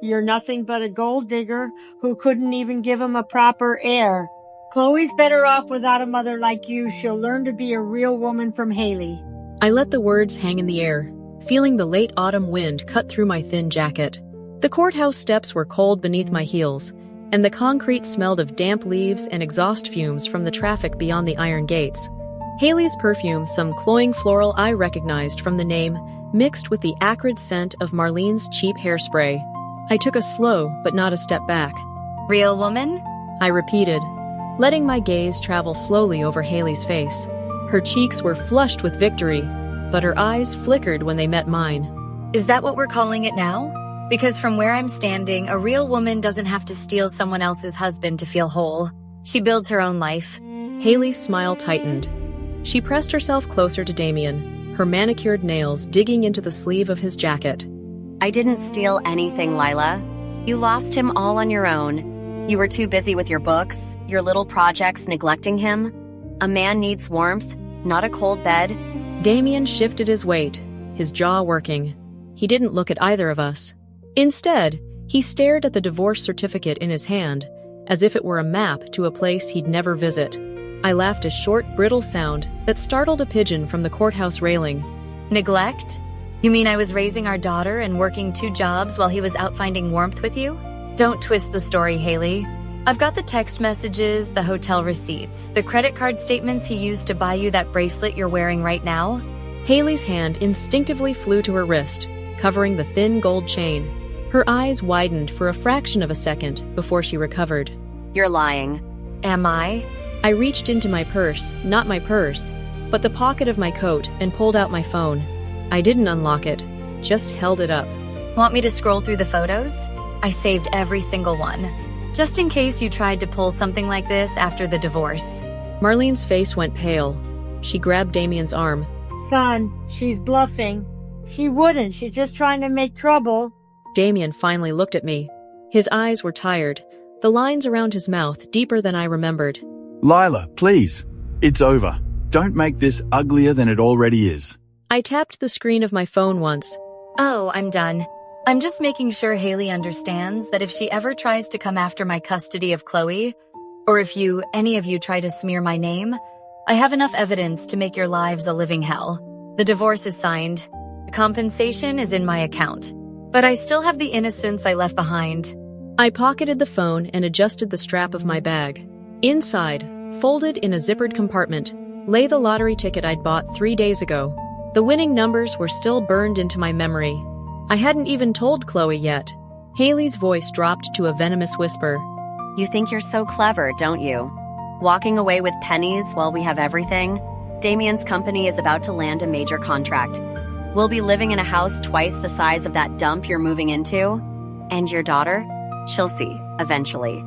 You're nothing but a gold digger who couldn't even give him a proper heir. Chloe's better off without a mother like you. She'll learn to be a real woman from Haley. I let the words hang in the air, feeling the late autumn wind cut through my thin jacket. The courthouse steps were cold beneath my heels, and the concrete smelled of damp leaves and exhaust fumes from the traffic beyond the iron gates. Haley's perfume, some cloying floral I recognized from the name, mixed with the acrid scent of Marlene's cheap hairspray. I took a slow but not a step back. Real woman? I repeated, letting my gaze travel slowly over Haley's face. Her cheeks were flushed with victory, but her eyes flickered when they met mine. Is that what we're calling it now? Because from where I'm standing, a real woman doesn't have to steal someone else's husband to feel whole. She builds her own life. Haley's smile tightened. She pressed herself closer to Damien, her manicured nails digging into the sleeve of his jacket. I didn't steal anything, Lila. You lost him all on your own. You were too busy with your books, your little projects, neglecting him. A man needs warmth, not a cold bed. Damien shifted his weight, his jaw working. He didn't look at either of us. Instead, he stared at the divorce certificate in his hand, as if it were a map to a place he'd never visit. I laughed a short, brittle sound that startled a pigeon from the courthouse railing. Neglect? You mean I was raising our daughter and working 2 jobs while he was out finding warmth with you? Don't twist the story, Haley. I've got the text messages, the hotel receipts, the credit card statements he used to buy you that bracelet you're wearing right now. Haley's hand instinctively flew to her wrist, covering the thin gold chain. Her eyes widened for a fraction of a second before she recovered. You're lying. Am I? I reached into my purse, not my purse, but the pocket of my coat, and pulled out my phone. I didn't unlock it, just held it up. Want me to scroll through the photos? I saved every single one, just in case you tried to pull something like this after the divorce. Marlene's face went pale. She grabbed Damien's arm. Son, she's bluffing. She wouldn't. She's just trying to make trouble. Damien finally looked at me. His eyes were tired, the lines around his mouth deeper than I remembered. Lila, please. It's over. Don't make this uglier than it already is. I tapped the screen of my phone once. Oh, I'm done. I'm just making sure Haley understands that if she ever tries to come after my custody of Chloe, or if any of you try to smear my name, I have enough evidence to make your lives a living hell. The divorce is signed. The compensation is in my account. But I still have the innocence I left behind. I pocketed the phone and adjusted the strap of my bag. Inside, folded in a zippered compartment, lay the lottery ticket I'd bought 3 days ago. The winning numbers were still burned into my memory. I hadn't even told Chloe yet. Haley's voice dropped to a venomous whisper. You think you're so clever, don't you? Walking away with pennies while we have everything? Damien's company is about to land a major contract. We'll be living in a house twice the size of that dump you're moving into. And your daughter? She'll see, eventually.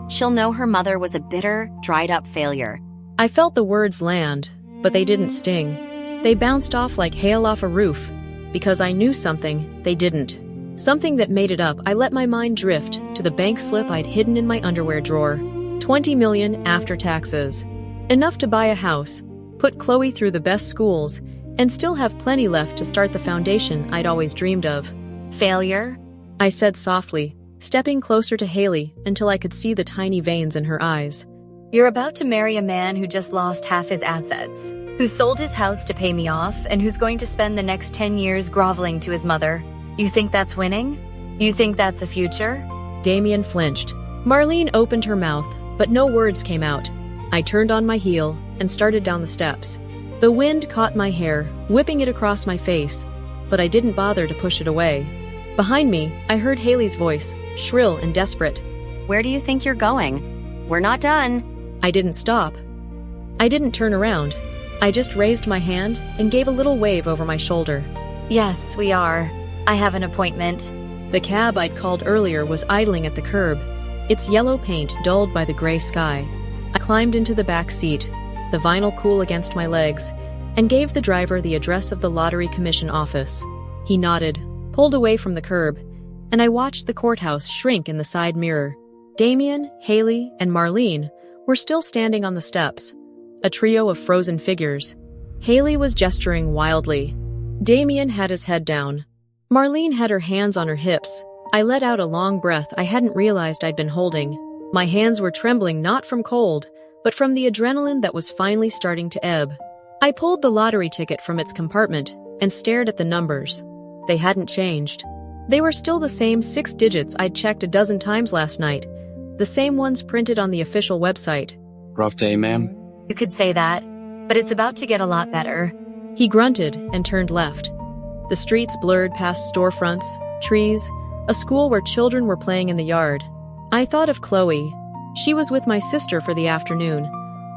She'll know her mother was a bitter, dried-up failure. I felt the words land, but they didn't sting. They bounced off like hail off a roof. Because I knew something, they didn't. Something that made it up. I let my mind drift to the bank slip I'd hidden in my underwear drawer. 20 million after taxes. Enough to buy a house, put Chloe through the best schools, and still have plenty left to start the foundation I'd always dreamed of. Failure? I said softly, stepping closer to Haley until I could see the tiny veins in her eyes. You're about to marry a man who just lost half his assets, who sold his house to pay me off, and who's going to spend the next 10 years groveling to his mother. You think that's winning? You think that's a future? Damien flinched. Marlene opened her mouth, but no words came out. I turned on my heel and started down the steps. The wind caught my hair, whipping it across my face, but I didn't bother to push it away. Behind me, I heard Haley's voice, shrill and desperate. Where do you think you're going? We're not done. I didn't stop. I didn't turn around. I just raised my hand and gave a little wave over my shoulder. Yes, we are. I have an appointment. The cab I'd called earlier was idling at the curb, its yellow paint dulled by the gray sky. I climbed into the back seat, the vinyl cool against my legs, and gave the driver the address of the Lottery Commission office. He nodded, pulled away from the curb, and I watched the courthouse shrink in the side mirror. Damien, Haley, and Marlene were still standing on the steps, a trio of frozen figures. Haley was gesturing wildly. Damien had his head down. Marlene had her hands on her hips. I let out a long breath I hadn't realized I'd been holding. My hands were trembling not from cold, but from the adrenaline that was finally starting to ebb. I pulled the lottery ticket from its compartment and stared at the numbers. They hadn't changed. They were still the same 6 digits I'd checked a dozen times last night, the same ones printed on the official website. Rough day, ma'am? You could say that, but it's about to get a lot better. He grunted and turned left. The streets blurred past storefronts, trees, a school where children were playing in the yard. I thought of Chloe. She was with my sister for the afternoon,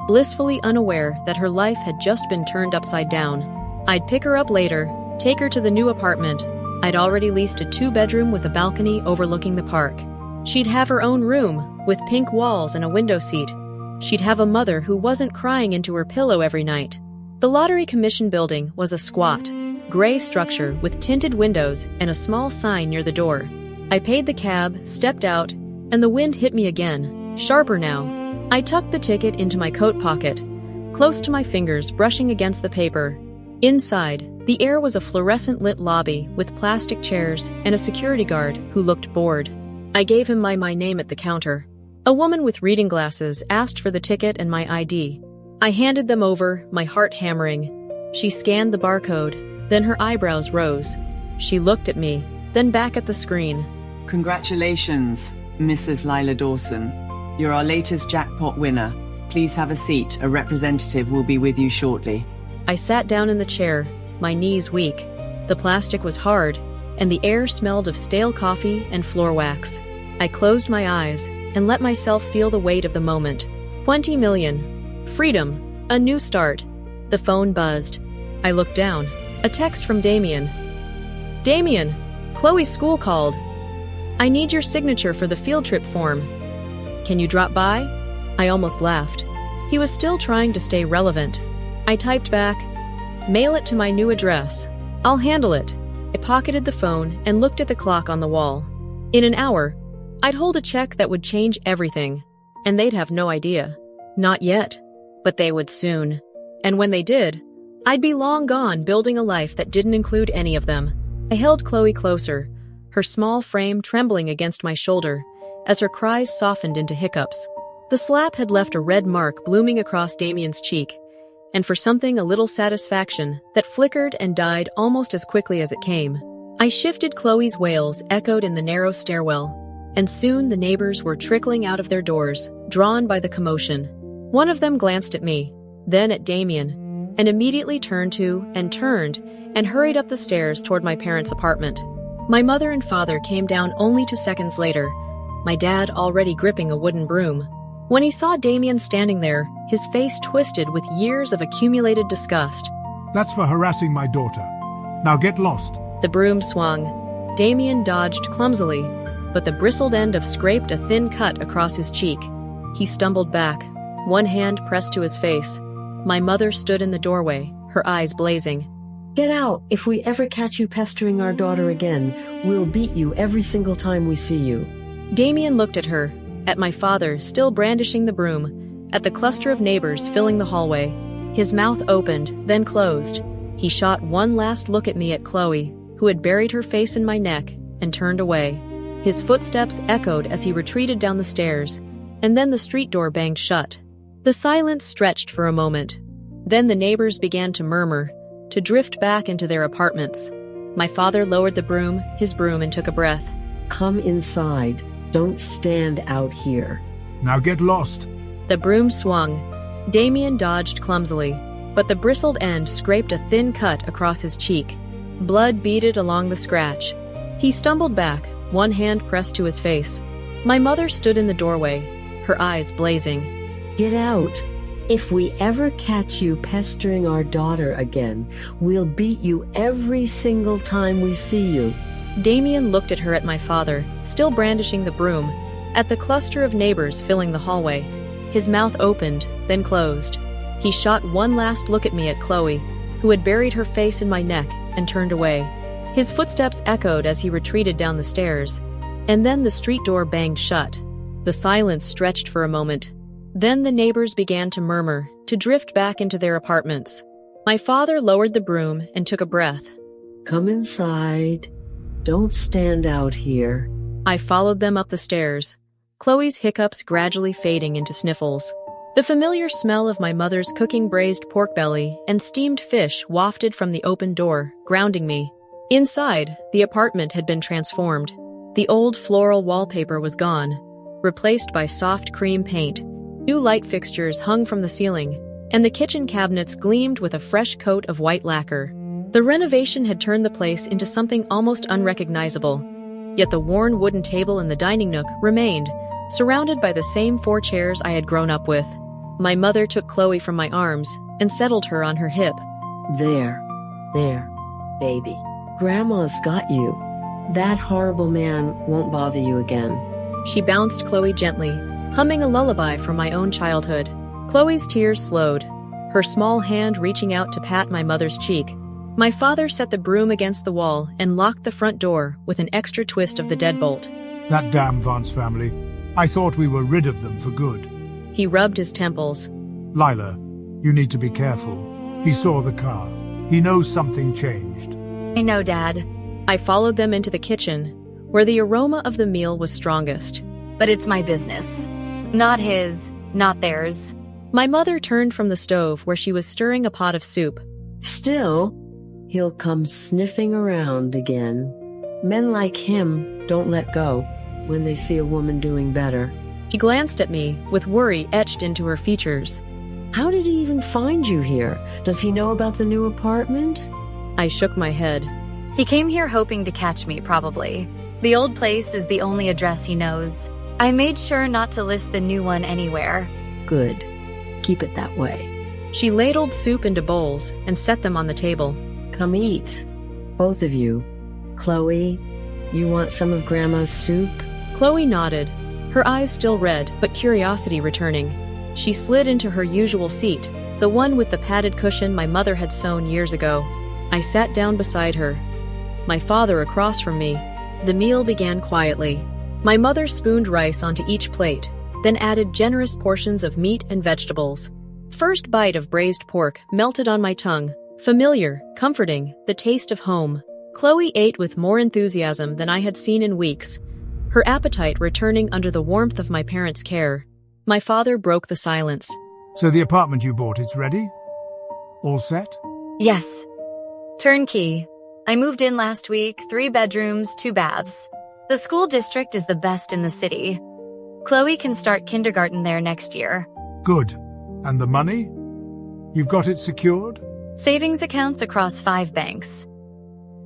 blissfully unaware that her life had just been turned upside down. I'd pick her up later, take her to the new apartment. I'd already leased a 2-bedroom with a balcony overlooking the park. She'd have her own room, with pink walls and a window seat. She'd have a mother who wasn't crying into her pillow every night. The Lottery Commission building was a squat, gray structure with tinted windows and a small sign near the door. I paid the cab, stepped out, and the wind hit me again, sharper now. I tucked the ticket into my coat pocket, close to my fingers brushing against the paper. Inside, the air was a fluorescent-lit lobby with plastic chairs and a security guard who looked bored. I gave him my name at the counter. A woman with reading glasses asked for the ticket and my ID. I handed them over, my heart hammering. She scanned the barcode, then her eyebrows rose. She looked at me, then back at the screen. Congratulations, Mrs. Lila Dawson. You're our latest jackpot winner. Please have a seat. A representative will be with you shortly. I sat down in the chair, my knees weak. The plastic was hard, and the air smelled of stale coffee and floor wax. I closed my eyes and let myself feel the weight of the moment. 20 million. Freedom. A new start. The phone buzzed. I looked down. A text from Damien. Damien, Chloe's school called. I need your signature for the field trip form. Can you drop by? I almost laughed. He was still trying to stay relevant. I typed back, mail it to my new address. I'll handle it. I pocketed the phone and looked at the clock on the wall. In an hour, I'd hold a check that would change everything, and they'd have no idea. Not yet, but they would soon. And when they did, I'd be long gone building a life that didn't include any of them. I held Chloe closer, her small frame trembling against my shoulder as her cries softened into hiccups. The slap had left a red mark blooming across Damien's cheek, and for something a little satisfaction that flickered and died almost as quickly as it came. I shifted. Chloe's wails echoed in the narrow stairwell, and soon the neighbors were trickling out of their doors, drawn by the commotion. One of them glanced at me, then at Damien, and immediately turned and hurried up the stairs toward my parents' apartment. My mother and father came down only 2 seconds later, my dad already gripping a wooden broom. When he saw Damien standing there, his face twisted with years of accumulated disgust. That's for harassing my daughter. Now get lost. The broom swung. Damien dodged clumsily, but the bristled end scraped a thin cut across his cheek. He stumbled back, one hand pressed to his face. My mother stood in the doorway, her eyes blazing. Get out. If we ever catch you pestering our daughter again, we'll beat you every single time we see you. Damien looked at her, at my father still brandishing the broom, at the cluster of neighbors filling the hallway. His mouth opened, then closed. He shot one last look at me, at Chloe, who had buried her face in my neck, and turned away. His footsteps echoed as he retreated down the stairs, and then the street door banged shut. The silence stretched for a moment. Then the neighbors began to murmur, to drift back into their apartments. My father lowered his broom, and took a breath. Come inside. Don't stand out here. Now get lost. The broom swung. Damien dodged clumsily, but the bristled end scraped a thin cut across his cheek. Blood beaded along the scratch. He stumbled back, one hand pressed to his face. My mother stood in the doorway, her eyes blazing. Get out. If we ever catch you pestering our daughter again, we'll beat you every single time we see you. Damien looked at her, at my father, still brandishing the broom, at the cluster of neighbors filling the hallway. His mouth opened, then closed. He shot one last look at me, at Chloe, who had buried her face in my neck, and turned away. His footsteps echoed as he retreated down the stairs, and then the street door banged shut. The silence stretched for a moment. Then the neighbors began to murmur, to drift back into their apartments. My father lowered the broom and took a breath. Come inside. Don't stand out here. I followed them up the stairs, Chloe's hiccups gradually fading into sniffles. The familiar smell of my mother's cooking braised pork belly and steamed fish wafted from the open door, grounding me. Inside, the apartment had been transformed. The old floral wallpaper was gone, replaced by soft cream paint. New light fixtures hung from the ceiling, and the kitchen cabinets gleamed with a fresh coat of white lacquer. The renovation had turned the place into something almost unrecognizable. Yet the worn wooden table in the dining nook remained, surrounded by the same 4 chairs I had grown up with. My mother took Chloe from my arms and settled her on her hip. There, baby. Grandma's got you. That horrible man won't bother you again. She bounced Chloe gently, humming a lullaby from my own childhood. Chloe's tears slowed, her small hand reaching out to pat my mother's cheek. My father set the broom against the wall and locked the front door with an extra twist of the deadbolt. That damn Vance family. I thought we were rid of them for good. He rubbed his temples. Lila, you need to be careful. He saw the car. He knows something changed. I know, Dad. I followed them into the kitchen, where the aroma of the meal was strongest. But it's my business. Not his, not theirs. My mother turned from the stove where she was stirring a pot of soup. Still, he'll come sniffing around again. Men like him don't let go when they see a woman doing better. She glanced at me, with worry etched into her features. How did he even find you here? Does he know about the new apartment? I shook my head. He came here hoping to catch me, probably. The old place is the only address he knows. I made sure not to list the new one anywhere. Good. Keep it that way. She ladled soup into bowls and set them on the table. Come eat. Both of you. Chloe, you want some of Grandma's soup? Chloe nodded, her eyes still red, but curiosity returning. She slid into her usual seat, the one with the padded cushion my mother had sewn years ago. I sat down beside her, my father across from me. The meal began quietly. My mother spooned rice onto each plate, then added generous portions of meat and vegetables. First bite of braised pork melted on my tongue, familiar, comforting, the taste of home. Chloe ate with more enthusiasm than I had seen in weeks, her appetite returning under the warmth of my parents' care. My father broke the silence. So the apartment you bought, it's ready? All set? Yes. Turnkey. I moved in last week, 3 bedrooms, 2 baths. The school district is the best in the city. Chloe can start kindergarten there next year. Good. And the money? You've got it secured? Savings accounts across 5 banks.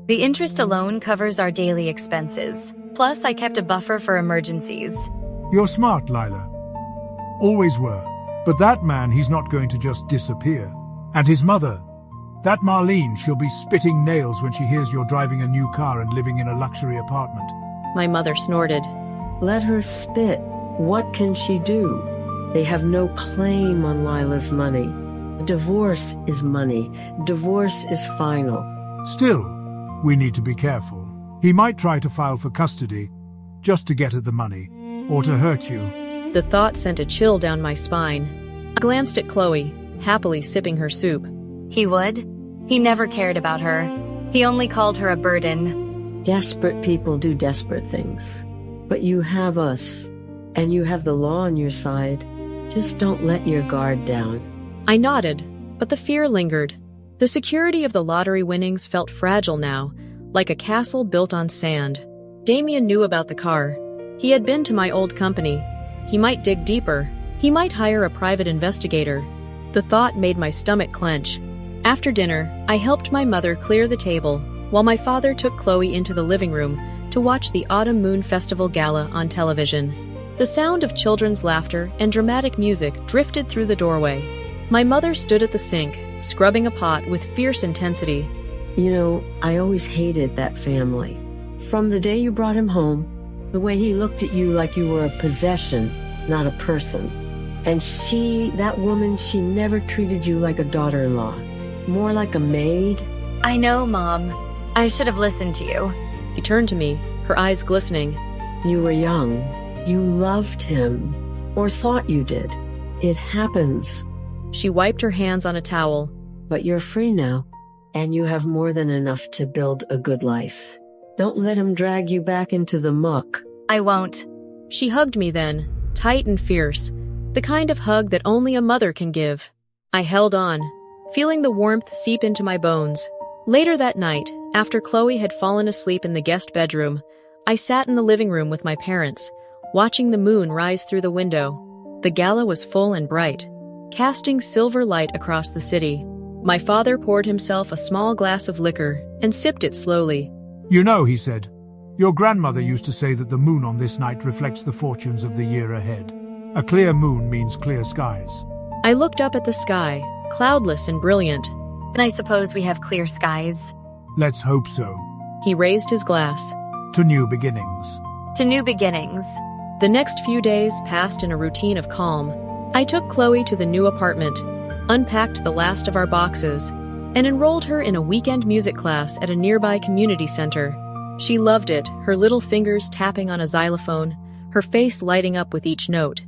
The interest alone covers our daily expenses. Plus, I kept a buffer for emergencies. You're smart, Lila. Always were. But that man, he's not going to just disappear. And his mother, that Marlene, she'll be spitting nails when she hears you're driving a new car and living in a luxury apartment. My mother snorted. Let her spit. What can she do? They have no claim on Lila's money. Divorce is money. Divorce is final. Still, we need to be careful. He might try to file for custody, just to get at the money, or to hurt you. The thought sent a chill down my spine. I glanced at Chloe, happily sipping her soup. He would? He never cared about her. He only called her a burden. Desperate people do desperate things. But you have us, and you have the law on your side. Just don't let your guard down. I nodded, but the fear lingered. The security of the lottery winnings felt fragile now, like a castle built on sand. Damien knew about the car. He had been to my old company. He might dig deeper. He might hire a private investigator. The thought made my stomach clench. After dinner, I helped my mother clear the table, while my father took Chloe into the living room to watch the Autumn Moon Festival Gala on television. The sound of children's laughter and dramatic music drifted through the doorway. My mother stood at the sink, scrubbing a pot with fierce intensity. You know, I always hated that family. From the day you brought him home, the way he looked at you like you were a possession, not a person. And that woman, she never treated you like a daughter-in-law. More like a maid. I know, Mom. I should have listened to you. She turned to me, her eyes glistening. You were young. You loved him. Or thought you did. It happens. She wiped her hands on a towel. But you're free now, and you have more than enough to build a good life. Don't let him drag you back into the muck. I won't. She hugged me then, tight and fierce, the kind of hug that only a mother can give. I held on, feeling the warmth seep into my bones. Later that night, after Chloe had fallen asleep in the guest bedroom, I sat in the living room with my parents, watching the moon rise through the window. The gala was full and bright, casting silver light across the city. My father poured himself a small glass of liquor and sipped it slowly. You know, he said, your grandmother used to say that the moon on this night reflects the fortunes of the year ahead. A clear moon means clear skies. I looked up at the sky, cloudless and brilliant. And I suppose we have clear skies. Let's hope so. He raised his glass. To new beginnings. To new beginnings. The next few days passed in a routine of calm. I took Chloe to the new apartment, unpacked the last of our boxes, and enrolled her in a weekend music class at a nearby community center. She loved it, her little fingers tapping on a xylophone, her face lighting up with each note.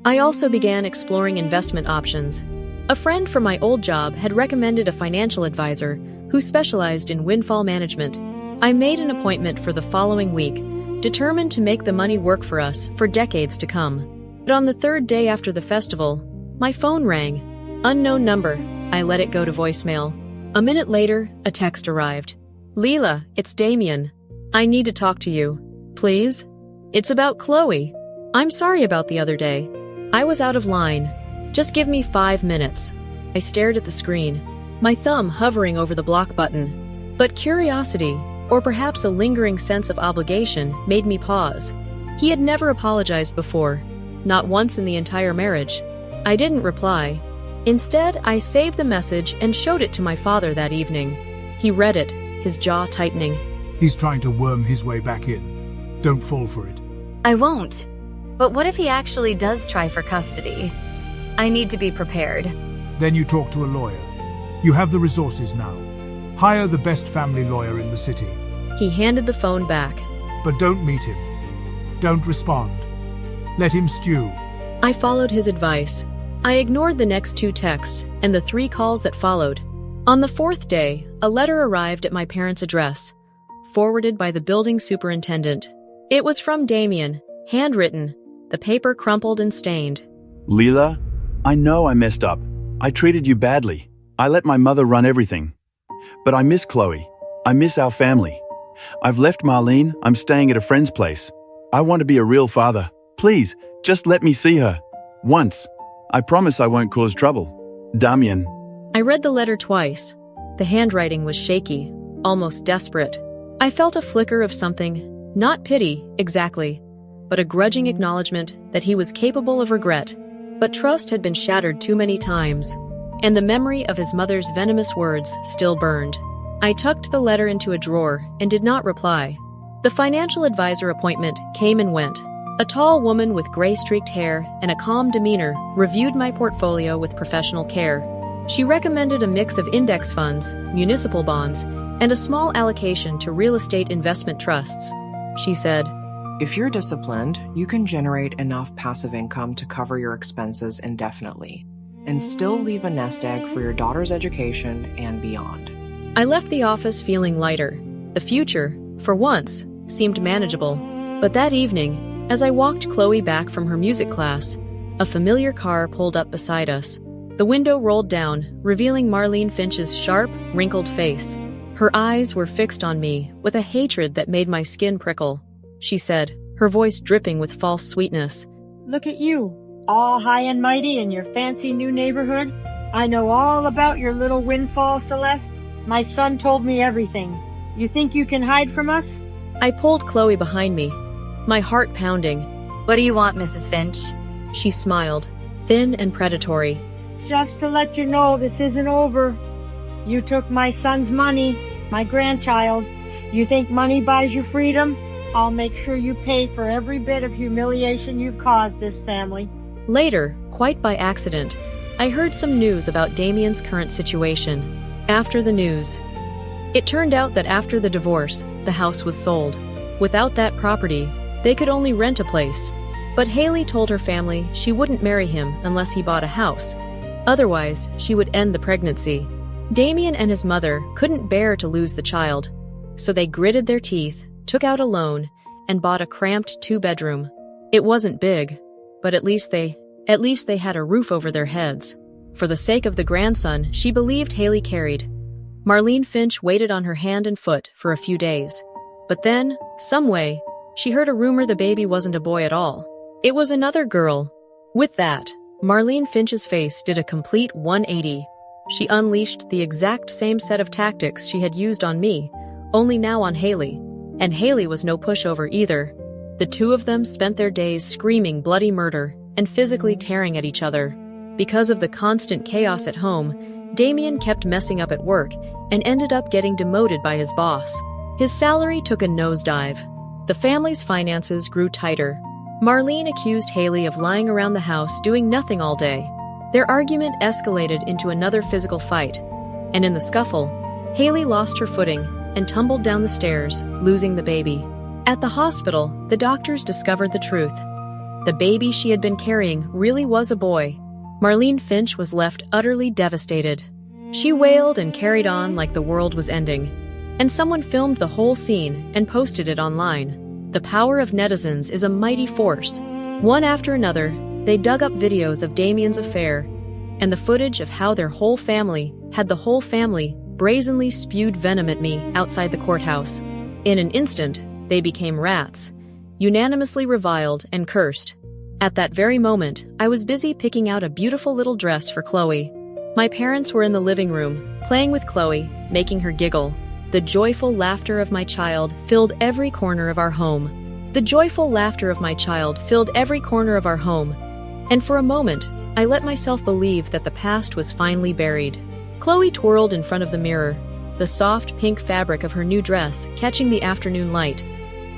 I also began exploring investment options. A friend from my old job had recommended a financial advisor who specialized in windfall management. I made an appointment for the following week, determined to make the money work for us for decades to come. But on the third day after the festival, my phone rang. Unknown number. I let it go to voicemail. A minute later, a text arrived. Leila, it's Damien. I need to talk to you. Please? It's about Chloe. I'm sorry about the other day. I was out of line. Just give me 5 minutes. I stared at the screen, my thumb hovering over the block button. But curiosity, or perhaps a lingering sense of obligation, made me pause. He had never apologized before, not once in the entire marriage. I didn't reply. Instead, I saved the message and showed it to my father that evening. He read it, his jaw tightening. He's trying to worm his way back in. Don't fall for it. I won't. But what if he actually does try for custody? I need to be prepared. Then you talk to a lawyer. You have the resources now. Hire the best family lawyer in the city. He handed the phone back. But don't meet him. Don't respond. Let him stew. I followed his advice. I ignored the next 2 texts and the 3 calls that followed. On the 4th day, a letter arrived at my parents' address, forwarded by the building superintendent. It was from Damien, handwritten, the paper crumpled and stained. Leila, I know I messed up. I treated you badly. I let my mother run everything. But I miss Chloe. I miss our family. I've left Marlene. I'm staying at a friend's place. I want to be a real father. Please, just let me see her. Once. I promise I won't cause trouble. Damien. I read the letter twice. The handwriting was shaky, almost desperate. I felt a flicker of something, not pity, exactly, but a grudging acknowledgement that he was capable of regret. But trust had been shattered too many times, and the memory of his mother's venomous words still burned. I tucked the letter into a drawer and did not reply. The financial advisor appointment came and went. A tall woman with gray-streaked hair and a calm demeanor reviewed my portfolio with professional care. She recommended a mix of index funds, municipal bonds, and a small allocation to real estate investment trusts. She said, If you're disciplined, you can generate enough passive income to cover your expenses indefinitely, and still leave a nest egg for your daughter's education and beyond. I left the office feeling lighter. The future, for once, seemed manageable. But that evening, as I walked Chloe back from her music class, a familiar car pulled up beside us. The window rolled down, revealing Marlene Finch's sharp, wrinkled face. Her eyes were fixed on me, with a hatred that made my skin prickle. She said, her voice dripping with false sweetness. Look at you, all high and mighty in your fancy new neighborhood. I know all about your little windfall, Celeste. My son told me everything. You think you can hide from us? I pulled Chloe behind me, my heart pounding. What do you want, Mrs. Finch? She smiled, thin and predatory. Just to let you know this isn't over. You took my son's money, my grandchild. You think money buys you freedom? I'll make sure you pay for every bit of humiliation you've caused this family. Later, quite by accident, I heard some news about Damien's current situation. After the news, it turned out that after the divorce, the house was sold. Without that property, they could only rent a place. But Haley told her family she wouldn't marry him unless he bought a house. Otherwise, she would end the pregnancy. Damien and his mother couldn't bear to lose the child, so they gritted their teeth, took out a loan, and bought a cramped 2-bedroom. It wasn't big, but at least they had a roof over their heads. For the sake of the grandson she believed Haley carried, Marlene Finch waited on her hand and foot for a few days. But then, some way, she heard a rumor the baby wasn't a boy at all. It was another girl. With that, Marlene Finch's face did a complete 180. She unleashed the exact same set of tactics she had used on me, only now on Haley. And Haley was no pushover either. The two of them spent their days screaming bloody murder and physically tearing at each other. Because of the constant chaos at home, Damien kept messing up at work and ended up getting demoted by his boss. His salary took a nosedive. The family's finances grew tighter. Marlene accused Haley of lying around the house doing nothing all day. Their argument escalated into another physical fight, and in the scuffle, Haley lost her footing and tumbled down the stairs, losing the baby. At the hospital, the doctors discovered the truth. The baby she had been carrying really was a boy. Marlene Finch was left utterly devastated. She wailed and carried on like the world was ending. And someone filmed the whole scene and posted it online. The power of netizens is a mighty force. One after another, they dug up videos of Damien's affair and the footage of how their whole family brazenly spewed venom at me outside the courthouse. In an instant, they became rats, unanimously reviled and cursed. At that very moment, I was busy picking out a beautiful little dress for Chloe. My parents were in the living room, playing with Chloe, making her giggle. The joyful laughter of my child filled every corner of our home. The joyful laughter of my child filled every corner of our home. And for a moment, I let myself believe that the past was finally buried. Chloe twirled in front of the mirror, the soft pink fabric of her new dress catching the afternoon light.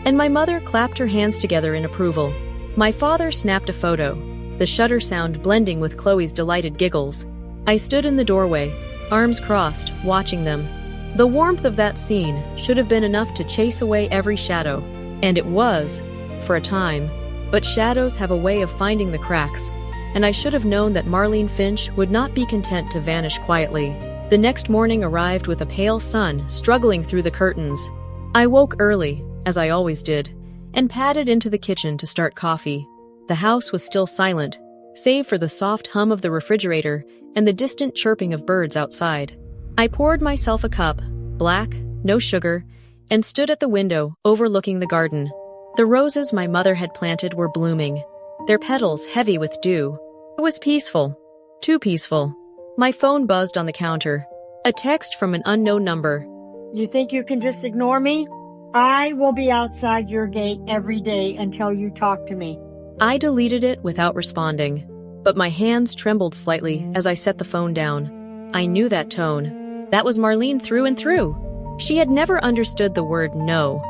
And my mother clapped her hands together in approval. My father snapped a photo, the shutter sound blending with Chloe's delighted giggles. I stood in the doorway, arms crossed, watching them. The warmth of that scene should have been enough to chase away every shadow, and it was, for a time. But shadows have a way of finding the cracks, and I should have known that Marlene Finch would not be content to vanish quietly. The next morning arrived with a pale sun struggling through the curtains. I woke early, as I always did, and padded into the kitchen to start coffee. The house was still silent, save for the soft hum of the refrigerator and the distant chirping of birds outside. I poured myself a cup, black, no sugar, and stood at the window overlooking the garden. The roses my mother had planted were blooming, their petals heavy with dew. It was peaceful, too peaceful. My phone buzzed on the counter. A text from an unknown number. You think you can just ignore me? I will be outside your gate every day until you talk to me. I deleted it without responding, but my hands trembled slightly as I set the phone down. I knew that tone. That was Marlene through and through. She had never understood the word no.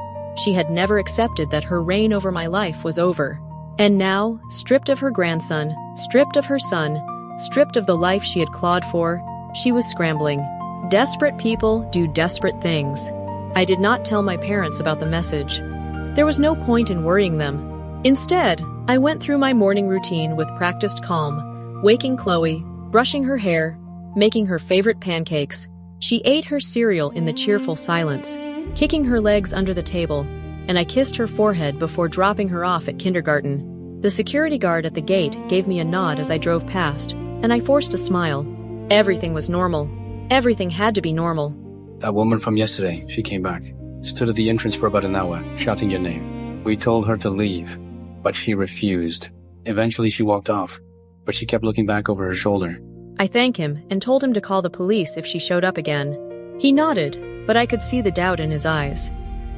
She had never accepted that her reign over my life was over. And now, stripped of her grandson, stripped of her son, stripped of the life she had clawed for, she was scrambling. Desperate people do desperate things. I did not tell my parents about the message. There was no point in worrying them. Instead, I went through my morning routine with practiced calm, waking Chloe, brushing her hair, making her favorite pancakes. She ate her cereal in the cheerful silence, kicking her legs under the table, and I kissed her forehead before dropping her off at kindergarten. The security guard at the gate gave me a nod as I drove past, and I forced a smile. Everything was normal. Everything had to be normal. That woman from yesterday, she came back. Stood at the entrance for about an hour, shouting your name. We told her to leave, but she refused. Eventually she walked off, but she kept looking back over her shoulder. I thanked him and told him to call the police if she showed up again. He nodded, but I could see the doubt in his eyes.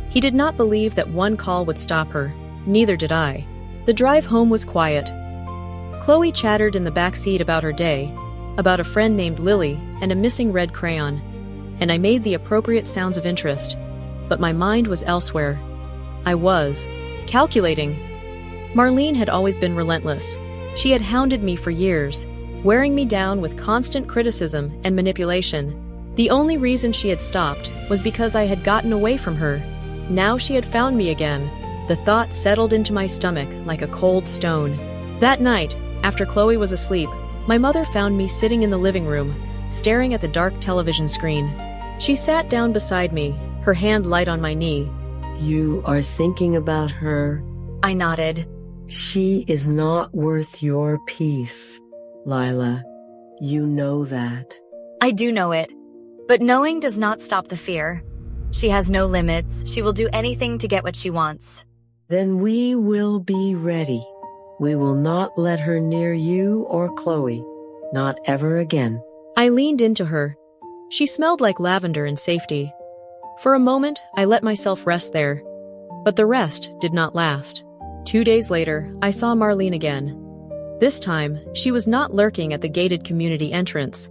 He did not believe that one call would stop her. Neither did I. The drive home was quiet. Chloe chattered in the back seat about her day, about a friend named Lily and a missing red crayon, and I made the appropriate sounds of interest, but my mind was elsewhere. I was calculating. Marlene had always been relentless. She had hounded me for years, wearing me down with constant criticism and manipulation. The only reason she had stopped was because I had gotten away from her. Now she had found me again. The thought settled into my stomach like a cold stone. That night, after Chloe was asleep, my mother found me sitting in the living room, staring at the dark television screen. She sat down beside me, her hand light on my knee. You are thinking about her? I nodded. She is not worth your peace, Lila. You know that. I do know it. But knowing does not stop the fear. She has no limits. She will do anything to get what she wants. Then we will be ready. We will not let her near you or Chloe. Not ever again. I leaned into her. She smelled like lavender and safety. For a moment, I let myself rest there. But the rest did not last. 2 days later, I saw Marlene again. This time, she was not lurking at the gated community entrance.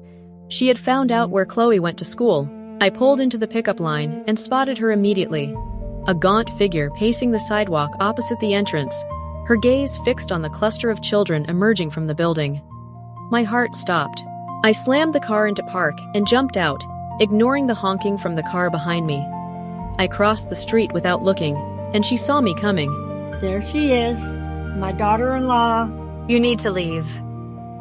She had found out where Chloe went to school. I pulled into the pickup line and spotted her immediately. A gaunt figure pacing the sidewalk opposite the entrance, her gaze fixed on the cluster of children emerging from the building. My heart stopped. I slammed the car into park and jumped out, ignoring the honking from the car behind me. I crossed the street without looking, and she saw me coming. There she is, my daughter-in-law. You need to leave.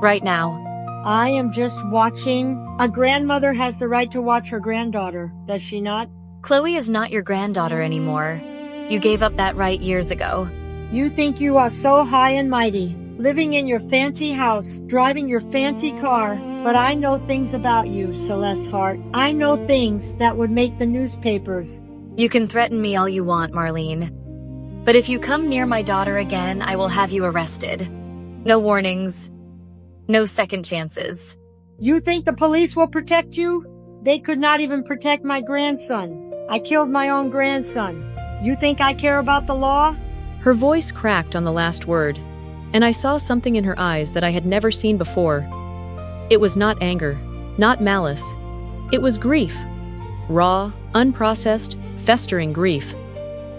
Right now. I am just watching. A grandmother has the right to watch her granddaughter, does she not? Chloe is not your granddaughter anymore. You gave up that right years ago. You think you are so high and mighty, living in your fancy house, driving your fancy car, but I know things about you, Celeste Hart. I know things that would make the newspapers. You can threaten me all you want, Marlene. But if you come near my daughter again, I will have you arrested. No warnings. No second chances. You think the police will protect you? They could not even protect my grandson. I killed my own grandson. You think I care about the law? Her voice cracked on the last word, and I saw something in her eyes that I had never seen before. It was not anger, not malice. It was grief. Raw, unprocessed, festering grief.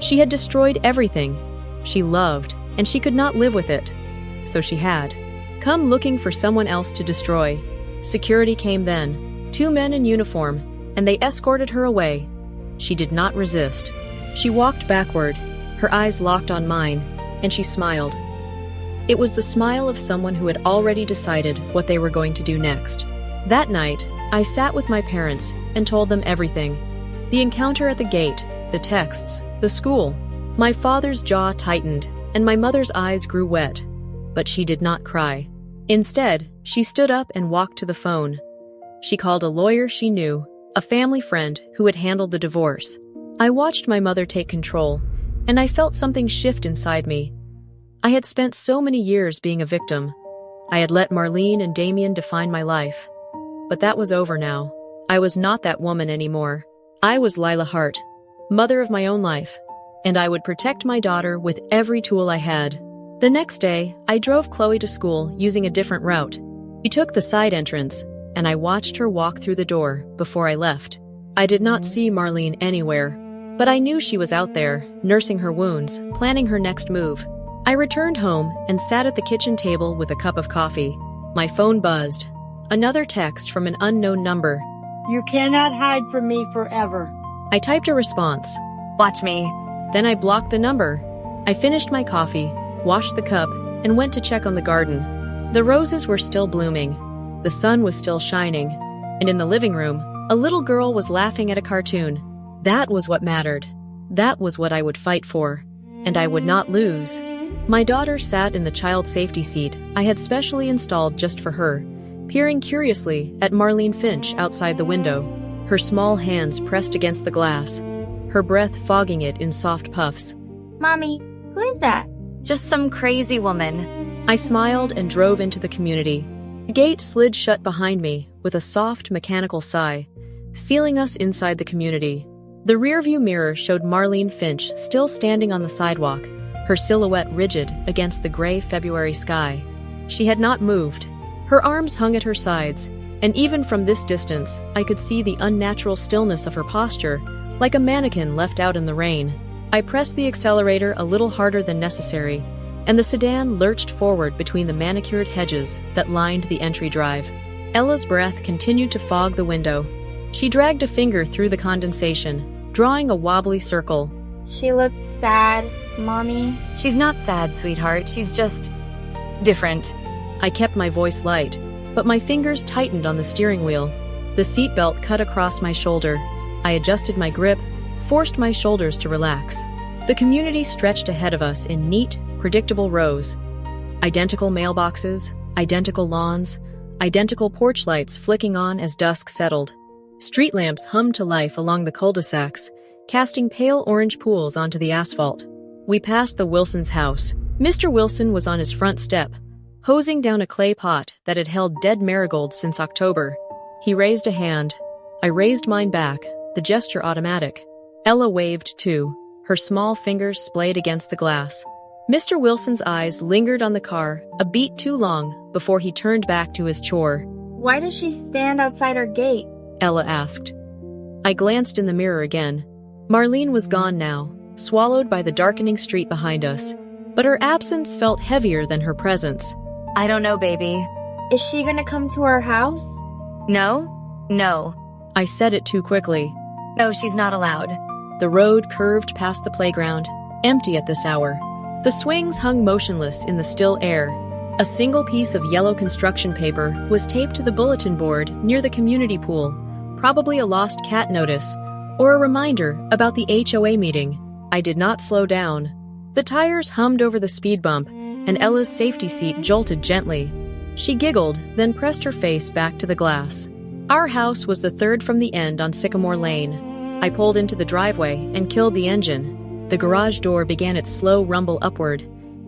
She had destroyed everything. She loved, and she could not live with it. So she had come looking for someone else to destroy. Security came then, 2 men in uniform, and they escorted her away. She did not resist. She walked backward, her eyes locked on mine, and she smiled. It was the smile of someone who had already decided what they were going to do next. That night, I sat with my parents and told them everything. The encounter at the gate, the texts, the school. My father's jaw tightened, and my mother's eyes grew wet. But she did not cry. Instead, she stood up and walked to the phone. She called a lawyer she knew, a family friend who had handled the divorce. I watched my mother take control, and I felt something shift inside me. I had spent so many years being a victim. I had let Marlene and Damien define my life. But that was over now. I was not that woman anymore. I was Lila Hart, mother of my own life, and I would protect my daughter with every tool I had. The next day, I drove Chloe to school using a different route. We took the side entrance, and I watched her walk through the door before I left. I did not see Marlene anywhere, but I knew she was out there, nursing her wounds, planning her next move. I returned home and sat at the kitchen table with a cup of coffee. My phone buzzed. Another text from an unknown number. You cannot hide from me forever. I typed a response. Watch me. Then I blocked the number. I finished my coffee, washed the cup, and went to check on the garden. The roses were still blooming. The sun was still shining. And in the living room, a little girl was laughing at a cartoon. That was what mattered. That was what I would fight for. And I would not lose. My daughter sat in the child safety seat I had specially installed just for her, peering curiously at Marlene Finch outside the window, her small hands pressed against the glass, her breath fogging it in soft puffs. Mommy, who is that? Just some crazy woman. I smiled and drove into the community. The gate slid shut behind me with a soft, mechanical sigh, sealing us inside the community. The rearview mirror showed Marlene Finch still standing on the sidewalk, her silhouette rigid against the gray February sky. She had not moved. Her arms hung at her sides, and even from this distance, I could see the unnatural stillness of her posture, like a mannequin left out in the rain. I pressed the accelerator a little harder than necessary, and the sedan lurched forward between the manicured hedges that lined the entry drive. Ella's breath continued to fog the window. She dragged a finger through the condensation, drawing a wobbly circle. She looked sad, Mommy. She's not sad, sweetheart. She's just different. I kept my voice light, but my fingers tightened on the steering wheel. The seatbelt cut across my shoulder. I adjusted my grip, forced my shoulders to relax. The community stretched ahead of us in neat, predictable rows. Identical mailboxes, identical lawns, identical porch lights flicking on as dusk settled. Street lamps hummed to life along the cul-de-sacs, casting pale orange pools onto the asphalt. We passed the Wilson's house. Mr. Wilson was on his front step, hosing down a clay pot that had held dead marigolds since October. He raised a hand. I raised mine back, the gesture automatic. Ella waved too, her small fingers splayed against the glass. Mr. Wilson's eyes lingered on the car a beat too long before he turned back to his chore. Why does she stand outside our gate? Ella asked. I glanced in the mirror again. Marlene was gone now, swallowed by the darkening street behind us, but her absence felt heavier than her presence. I don't know, baby. Is she gonna come to our house? No? No. I said it too quickly. No, she's not allowed. The road curved past the playground, empty at this hour. The swings hung motionless in the still air. A single piece of yellow construction paper was taped to the bulletin board near the community pool, probably a lost cat notice, or a reminder about the HOA meeting. I did not slow down. The tires hummed over the speed bump, and Ella's safety seat jolted gently. She giggled, then pressed her face back to the glass. Our house was the third from the end on Sycamore Lane. I pulled into the driveway and killed the engine. The garage door began its slow rumble upward,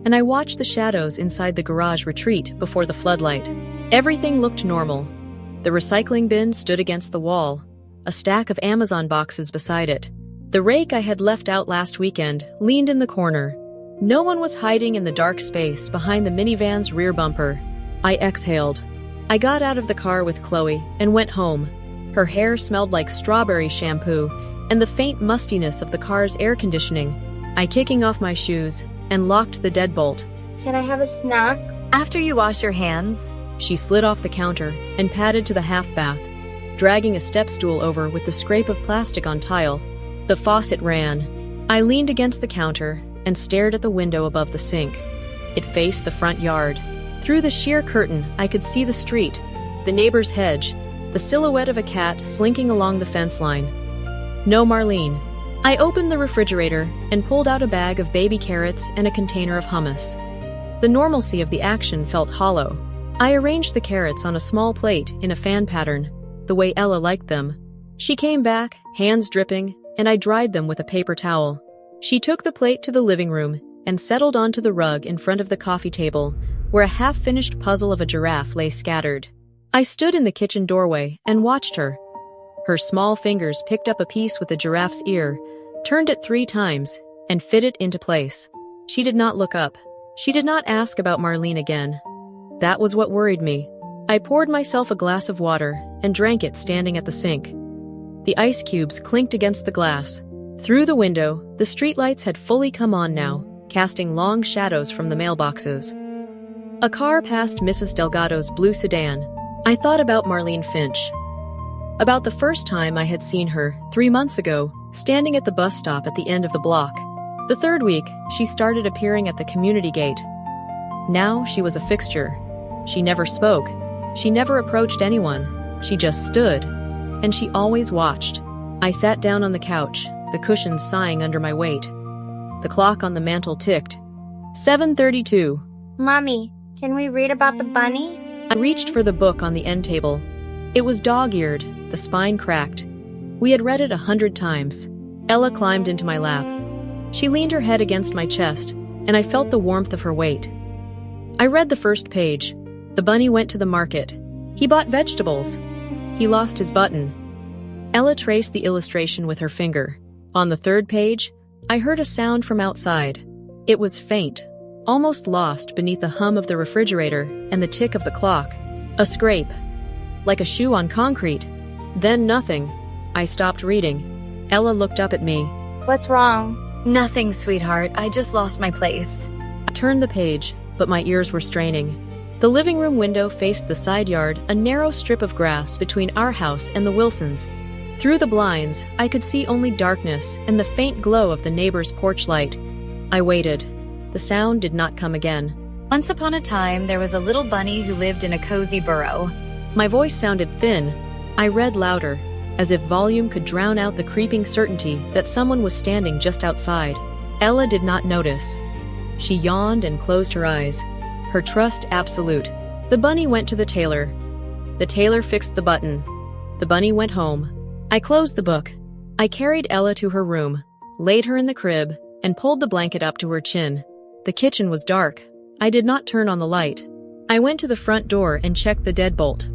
and I watched the shadows inside the garage retreat before the floodlight. Everything looked normal. The recycling bin stood against the wall, a stack of Amazon boxes beside it. The rake I had left out last weekend leaned in the corner. No one was hiding in the dark space behind the minivan's rear bumper. I exhaled. I got out of the car with Chloe and went home. Her hair smelled like strawberry shampoo and the faint mustiness of the car's air conditioning. I kicking off my shoes and locked the deadbolt. Can I have a snack? After you wash your hands. She slid off the counter and padded to the half bath, dragging a step stool over with the scrape of plastic on tile. The faucet ran. I leaned against the counter and stared at the window above the sink. It faced the front yard. Through the sheer curtain, I could see the street, the neighbor's hedge, the silhouette of a cat slinking along the fence line. No Marlene. I opened the refrigerator and pulled out a bag of baby carrots and a container of hummus. The normalcy of the action felt hollow. I arranged the carrots on a small plate in a fan pattern, the way Ella liked them. She came back, hands dripping, and I dried them with a paper towel. She took the plate to the living room and settled onto the rug in front of the coffee table, where a half-finished puzzle of a giraffe lay scattered. I stood in the kitchen doorway and watched her. Her small fingers picked up a piece with the giraffe's ear, turned it 3 times, and fit it into place. She did not look up. She did not ask about Marlene again. That was what worried me. I poured myself a glass of water and drank it standing at the sink. The ice cubes clinked against the glass. Through the window, the streetlights had fully come on now, casting long shadows from the mailboxes. A car passed Mrs. Delgado's blue sedan. I thought about Marlene Finch. About the first time I had seen her, 3 months ago, standing at the bus stop at the end of the block. The 3rd week, she started appearing at the community gate. Now she was a fixture. She never spoke. She never approached anyone. She just stood. And she always watched. I sat down on the couch, the cushions sighing under my weight. The clock on the mantel ticked. 7:32. Mommy, can we read about the bunny? I reached for the book on the end table. It was dog-eared, the spine cracked. We had read it 100 times. Ella climbed into my lap. She leaned her head against my chest, and I felt the warmth of her weight. I read the first page. The bunny went to the market. He bought vegetables. He lost his button. Ella traced the illustration with her finger. On the third page, I heard a sound from outside. It was faint, almost lost beneath the hum of the refrigerator and the tick of the clock. A scrape, like a shoe on concrete. Then nothing. I stopped reading. Ella looked up at me. What's wrong? Nothing, sweetheart. I just lost my place. I turned the page, but my ears were straining. The living room window faced the side yard, a narrow strip of grass between our house and the Wilsons'. Through the blinds, I could see only darkness and the faint glow of the neighbor's porch light. I waited. The sound did not come again. Once upon a time, there was a little bunny who lived in a cozy burrow. My voice sounded thin. I read louder, as if volume could drown out the creeping certainty that someone was standing just outside. Ella did not notice. She yawned and closed her eyes. Her trust absolute. The bunny went to the tailor. The tailor fixed the button. The bunny went home. I closed the book. I carried Ella to her room, laid her in the crib, and pulled the blanket up to her chin. The kitchen was dark. I did not turn on the light. I went to the front door and checked the deadbolt.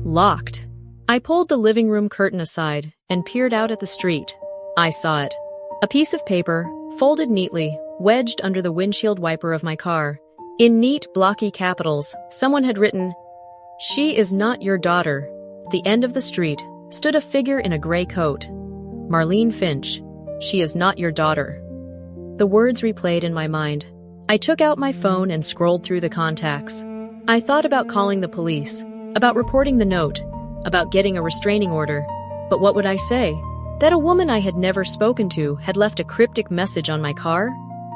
Locked. I pulled the living room curtain aside and peered out at the street. I saw it. A piece of paper, folded neatly, wedged under the windshield wiper of my car. In neat, blocky capitals, someone had written, "She is not your daughter." At the end of the street stood a figure in a gray coat. Marlene Finch. She is not your daughter. The words replayed in my mind. I took out my phone and scrolled through the contacts. I thought about calling the police, about reporting the note, about getting a restraining order. But what would I say? That a woman I had never spoken to had left a cryptic message on my car?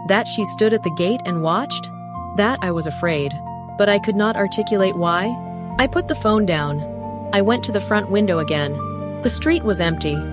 That she stood at the gate and watched? That I was afraid. But I could not articulate why. I put the phone down. I went to the front window again. The street was empty.